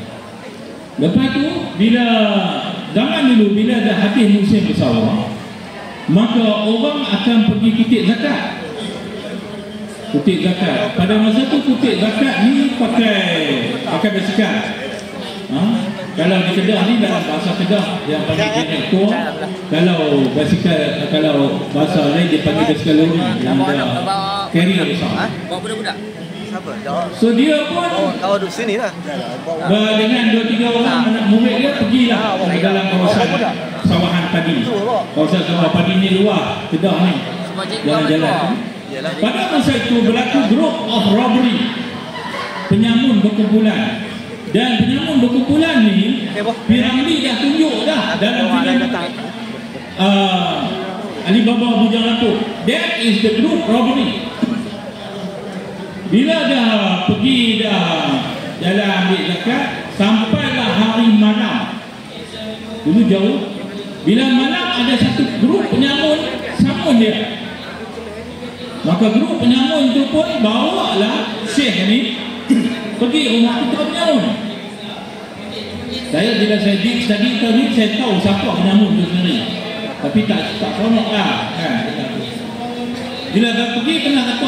Lepas tu, bila zaman dulu, bila dah habis musim bersawah, maka orang akan pergi kutip zakat. Pada masa tu kutip zakat ni pakai basikal. Kalau di Kedah ni dalam bahasa Kedah yang panggil generator. Kalau basikal, kalau bahasa lain dia panggil basikal lori yang ada carrier besar. Bawa budak-budak. So dia pun kau duduk sini lah. Dengan 2-3 orang anak murid dia pergilah ke dalam kawasan sawahan padi. Kawasan sawah padi ni luar Kedah ni, jalan-jalan. Pada masa itu berlaku group of robbery, penyamun berkumpulan. Dan penyamun berkumpulan ni Piramli dah tunjuk dah dalam filem Alibaba Bujang Lapuk. That is the group robbery. Bila dah pergi dah jalan ambil zakat, sampailah hari malam. Dulu jauh. Bila malam ada satu grup penyamun samun dia. Maka grup penyamun itu pun bawalah Syekh ni pergi rumah kita penyamun. Bila saya study tadi, saya tahu siapa penyamun itu sendiri. Tapi tak seronok lah kan. Bila dah pergi kena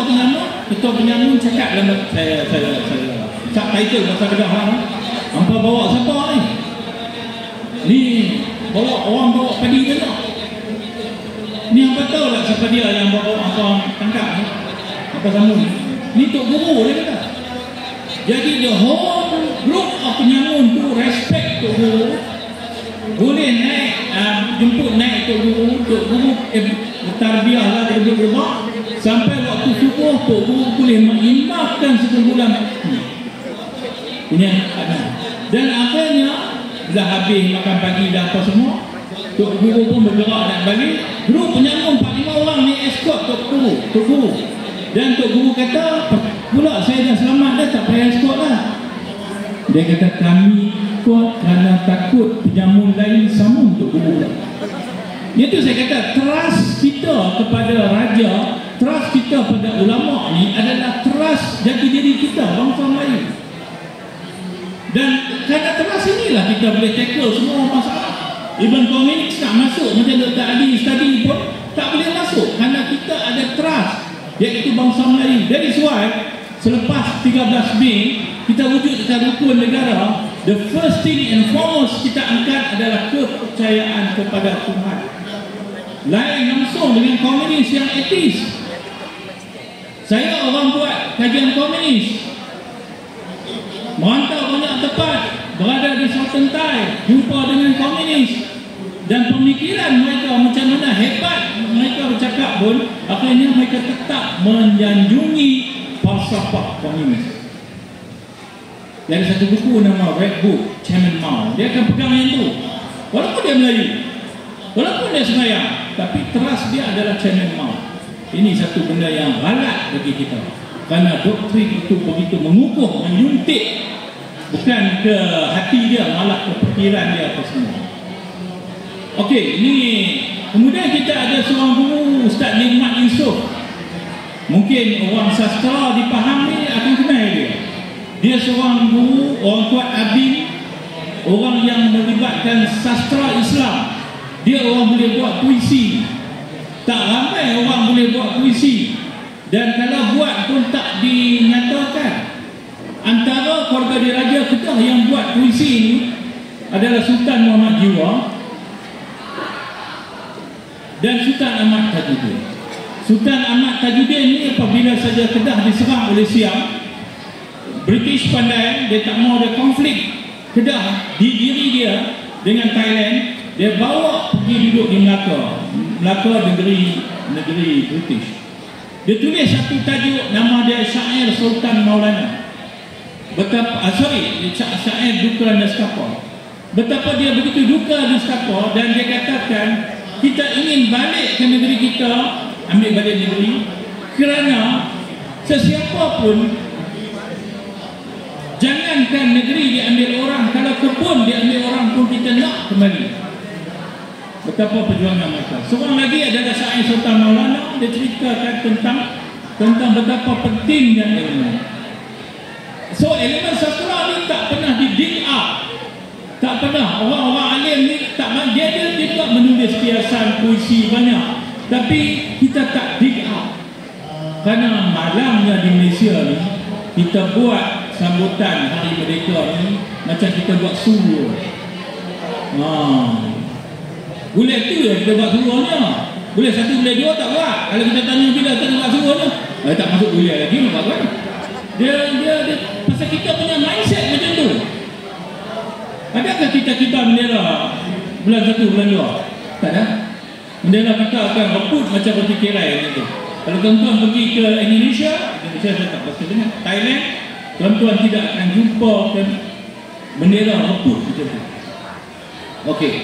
ketua penyamun cakap dalam saya subtitle bahasa Kedah orang. Hampa bawa siapa ni? Ni bawa orang bawa padi ke tak? Ni hampa tahu tak siapa dia yang bawa hampa tangkap ni? Hampa sambung ni Tok Guru dia kata. Jadi the whole group of penyamun tu respect Tok Guru. Boleh naik jemput naik Tok Guru bertarbiah lah dia bergerak sampai waktu subuh Tok Guru boleh mengimamkan sekumpulan punya anak. Dan akhirnya dah habis makan pagi dah apa semua, Tok Guru pun bergerak nak balik. Grup penyamun 4-5 orang ni escort Tok Guru. Dan Tok Guru kata pula saya dah selamat dah, tak payah escort lah. Dia kata kami ikut kerana takut penyamun lain sambung Tok Guru. Itu saya kata trust kita kepada raja, trust kita pada ulama ni adalah trust jati diri kita bangsa Melayu. Dan kerana trust inilah kita boleh tackle semua masalah. Even komunik nak masuk macam Dr. Ali study pun tak boleh masuk kerana kita ada trust, iaitu bangsa Melayu. That is why selepas 13 Mei kita wujudkan rukun negara, the first thing and foremost kita angkat adalah kepercayaan kepada Tuhan. Lain langsung dengan komunis yang etis. Saya orang buat kajian komunis, merantau banyak tempat, berada di Sultan Thai, jumpa dengan komunis, dan pemikiran mereka macam mana hebat mereka bercakap pun, akhirnya mereka tetap menjanjungi falsafah komunis. Dari satu buku nama Red Book, Chairman Mao, dia akan pegang yang itu. Walaupun dia Melayu, walaupun dia sembahyang, tapi trust dia adalah Chairman Mao. Ini satu benda yang ghalat bagi kita, kerana doktrin itu begitu mengukuh, menyuntik, bukan ke hati dia, malah ke fikiran dia apa semua. Okey, ini kemudian kita ada seorang guru, Ustaz Nikmat Yusof. Mungkin orang sastra dipahami akan kenal dia. Dia seorang guru, orang kuat adib, orang yang melibatkan sastra Islam. Dia orang boleh buat puisi. Tak ramai orang boleh buat puisi. Dan kalau buat pun tak dinyatakan. Antara keluarga diraja Kedah yang buat puisi ini adalah Sultan Muhammad Jiwa dan Sultan Ahmad Tajuddin. Sultan Ahmad Tajuddin ini apabila saja Kedah diserang oleh Siam, British pandai, dia tak mau ada konflik Kedah di diri dia dengan Thailand, dia bawa pergi duduk di Melaka. Melaka negeri British. Dia tulis satu tajuk, nama dia Syair Sultan Maulana. Betapa Syair Duka Neskapa. Betapa dia begitu duka Neskapa, dan dia katakan kita ingin balik ke negeri kita, ambil balik negeri, kerana sesiapa pun, jangankan negeri diambil orang, kalau kebun diambil orang pun kita nak kembali. Betapa perjuangan mereka. Seorang lagi adalah Syair Sultan Maulana. Dia ceritakan tentang betapa pentingnya ilmu. So elemen sastra ni tak pernah di-dig up, tak pernah. Orang-orang alim ni tak, dia juga menulis kiasan, puisi banyak, tapi kita tak dig up. Kerana malangnya di Malaysia ni, kita buat sambutan Hari Merdeka ni macam kita buat suruh. Boleh tu ya kita buat suruhnya. Boleh satu, boleh dua, tak buat. Kalau kita tanya bila kita buat suruhnya, tak masuk boleh lagi nak buat kan. Dia pasal kita punya mindset macam tu. Adakah kita bendera bulan 1, bulan 2? Tak ada. Bendera kita akan rebut macam roti kirai macam tu. Kalau tuan-tuan pergi ke Indonesia saya tak pasti dengar. Thailand, tuan-tuan tidak akan jumpa bendera rebut macam tu. Okey.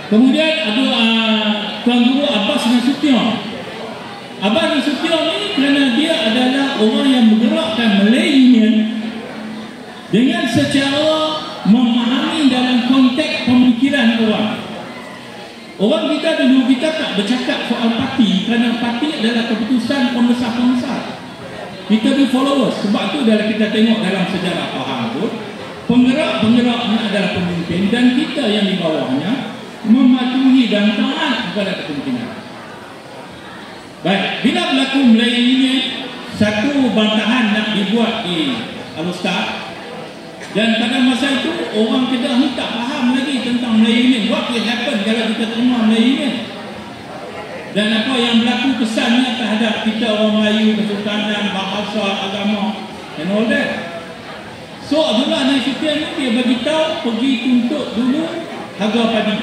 Kemudian ada Tuan Guru Abbas Nasution. Abbas Nasution ni kerana dia adalah orang yang bergerakkan Malay Union dengan secara memahami dalam konteks pemikiran orang. Orang kita dulu kita tak bercakap soal parti kerana parti adalah keputusan pembesar-pembesar. Kita di followers. Sebab tu dalam kita tengok dalam sejarah Pahang tu, penggerak-penggeraknya adalah pemimpin dan kita yang di bawahnya mematuhi dan taat kepada kepemimpinan. Baik, bila berlaku Melayu ini, satu bantahan nak dibuat di Al-Ustaz, dan pada masa itu orang Kedah ni tak faham lagi tentang Melayu ini. What will happen kalau kita terima Melayu ini? Dan apa yang berlaku kesannya terhadap kita orang Melayu, kesultanan, bahasa, agama and all that. So Abdullah Nasution ni dia beritahu pergi tuntut dulu harga padi.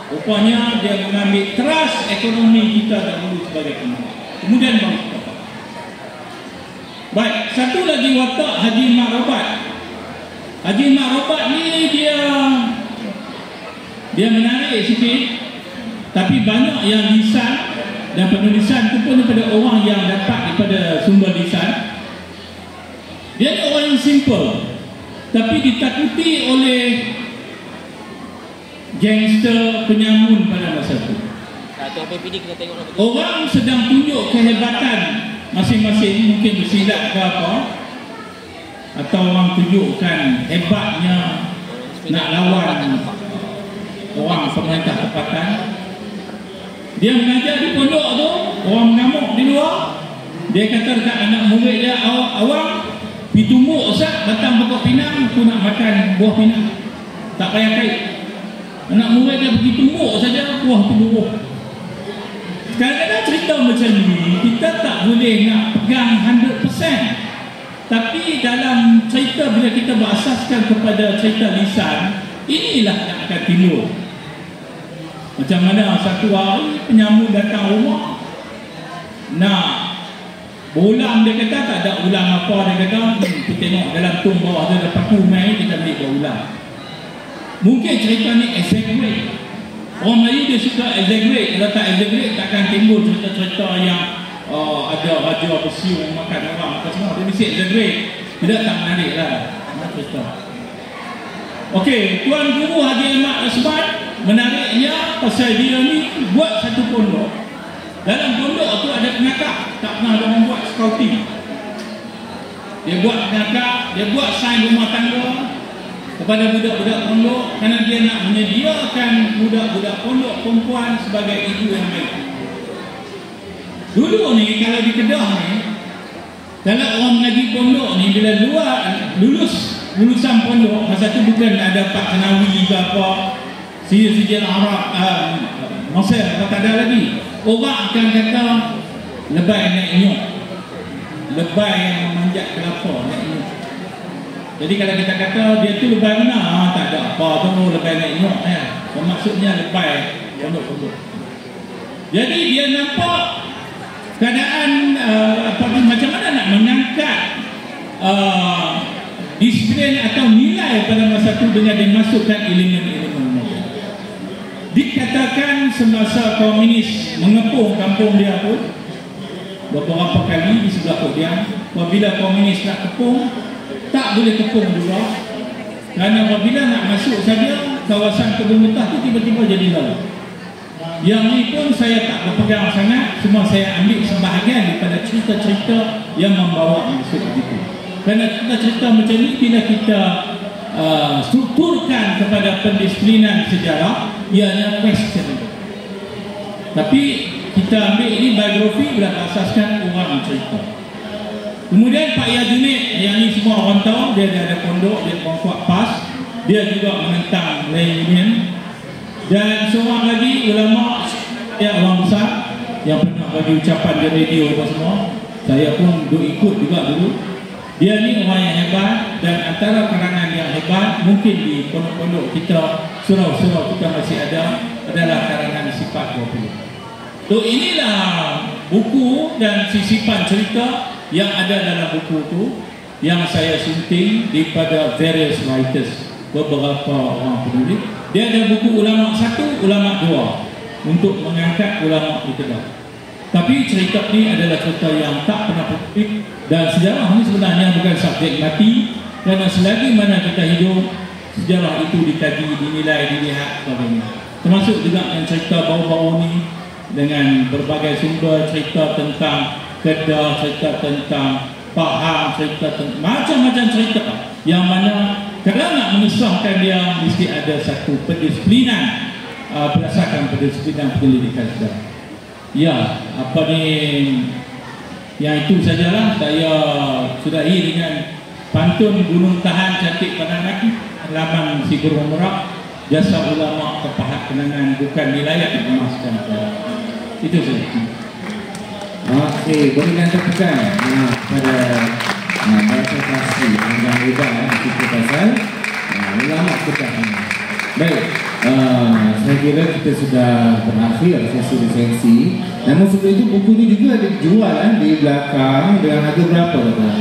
Rupanya dia mengambil trust ekonomi kita dahulu sebagai penguat. Kemudian baru kita. Baik, satu lagi watak Haji Mak Robat. Haji Mak Robat ni dia menarik sikit, tapi banyak yang lisan dan penulisan tu pun daripada orang yang dapat daripada sumber lisan. Dia ni orang yang simple, tapi ditakuti oleh gangster penyamun pada masa itu. Orang sedang tunjuk kehebatan masing-masing, mungkin bersilat ke apa, atau orang tunjukkan hebatnya nak lawan orang pemerintah tempatan. Dia mengajar di pondok tu, orang mengamuk di luar. Dia kata dekat anak murid dia, awang pergi tumbuk Ustaz, batang pokok pinang, aku nak makan buah pinang, tak payah kait. Anak murid dia pergi tumbuk saja, buah tu buah. Kadang-kadang cerita macam ni, kita tak boleh nak pegang 100%. Tapi dalam cerita, bila kita berasaskan kepada cerita lisan, inilah yang akan timbul. Macam mana satu hari penyamun datang rumah, nak berulang, dia kata tak ada ulang apa. Dia kata, kita tengok dalam tong bawah tu ada paku main, kita ambil berulang. Mungkin cerita ni exaggerate. Orang Melayu dia suka exaggerate. Kalau tak exaggerate, takkan timbul cerita-cerita yang ada raja bersiul makan orang apa semua. Dia mesti exaggerate. Tidak, tak menarik lah cerita. Okey, Tuan Guru Haji Ahmad Rasman, menariknya pasal dia ni buat satu pondok. Dalam pondok tu ada pengakak. Tak pernah ada orang buat scouting. Dia buat pengakak, dia buat sign rumah tangga kepada budak-budak pondok, kerana dia nak menyediakan budak-budak pondok perempuan sebagai ibu yang baik. Dulu ni kalau di Kedah ni, kalau orang mengaji pondok ni, bila lulusan pondok, masa tu bukan ada Pak Senawi ke apa, sijil Arab Mesir, apa tak ada lagi. Orang akan kata lebay naik nyok, lebay yang memanjat kelapa naik nyok. Jadi kalau kita kata dia tu lebay mana, tak ada apa tu, lebay naik nyok ya. Maksudnya lebay pondok-pondok. Jadi dia nampak keadaan macam mana nak mengangkat disiplin atau nilai pada masa itu dengan dimasukkan elemen-elemen. Dikatakan semasa komunis mengepung kampung dia pun beberapa kali di sebelah Kodian, apabila komunis nak kepung, tak boleh kepung juga, kerana apabila nak masuk saja kawasan kebun getah itu tiba-tiba jadi laut. Yang ni pun saya tak berpegang sangat, semua saya ambil sebahagian daripada cerita-cerita yang membawa masuk begitu. Kerana kita cerita macam ni, bila kita strukturkan kepada pendisiplinan sejarah, ianya question. Tapi kita ambil ini biografi berdasarkan orang cerita. Kemudian Pak Yah Junid, yang ni semua orang tahu, dia ada pondok, dia kuat PAS, dia juga menentang Melayu Union. Dan seorang lagi ulama yang orang besar yang pernah bagi ucapan di radio apa semua, saya pun ikut juga dulu. Dia ni orang yang hebat, dan antara karangan yang hebat mungkin di pondok-pondok kita, surau-surau kita masih ada, adalah karangan Sifat 20. So inilah buku dan sisipan cerita yang ada dalam buku itu yang saya sunting daripada various writers. beberapa orang penulis. Dia ada buku ulama 1, ulama 2 untuk mengangkat ulama di Kedah. Tapi cerita ni adalah cerita yang tak pernah publik, dan sejarah ni sebenarnya bukan subjek mati, kerana selagi mana kita hidup, sejarah itu dikaji, dinilai, dilihat sebagainya. Termasuk juga yang cerita baru-baru ni dengan berbagai sumber, cerita tentang Kedah, cerita tentang Pahang, cerita tentang macam-macam cerita yang mana kalau nak mengesahkan dia mesti ada satu pendisiplinan berdasarkan pendisiplinan penyelidikan sejarah. Ya, apa ni, yang itu sajalah. Saya sudahi dengan pantun Gunung Tahan Cantik Pandangan, halaman si Burung Merak, jasa ulama kepahat kenangan bukan dilayak emaskan. Itu saja. Okey, boleh nak tepukan pada presentasi yang hebat kita pasal ulama Kedah. Baik, saya kira kita sudah berakhir sesi-sesi. Namun sebelum itu buku ni juga ada dijual di belakang dengan harga berapa tuan?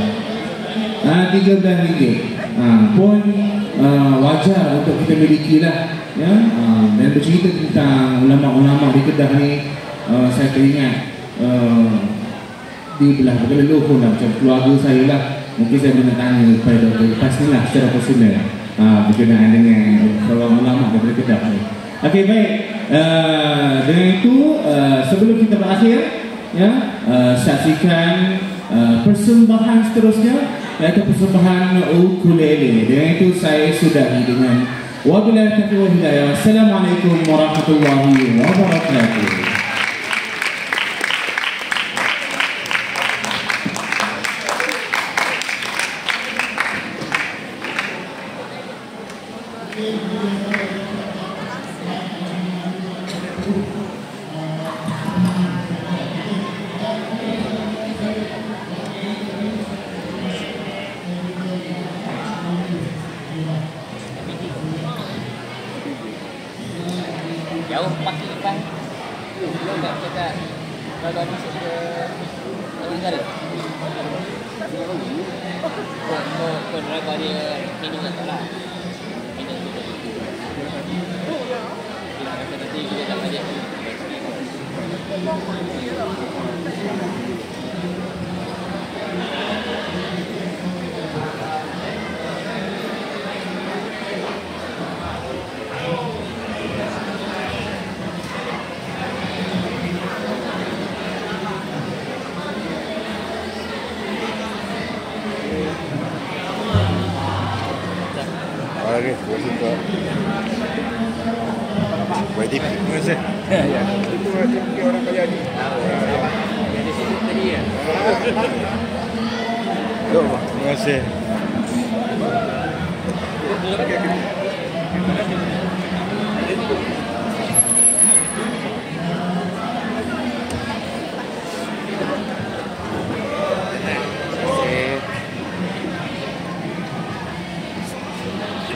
RM13. Pun wajar untuk kita miliki lah, ya. Dan bercerita tentang ulama-ulama di Kedah ni, saya teringat di belah leluhur lah, macam keluarga saya lah. Mungkin saya boleh tanya kepada Dr. lepas ni lah secara personal berkenaan dengan seorang ulama daripada Kedah ni. Okey, baik. Dengan itu sebelum kita berakhir, ya, saksikan persembahan seterusnya, iaitu persembahan ukulele. Dengan itu saya sudahi dengan wabillahi taufiq wal hidayah. Assalamualaikum warahmatullahi wabarakatuh. Jauh pasti depan. Belum tak cakap kalau masuk ke negara. Kau driver dia minum tak lah. Minum tu. Bila kata nanti dia tak ada. Okey, terima kasih. Baik, terima kasih. Ya, itu orang kaya ni. Yang di situ tadi ya. Terima kasih. Okey.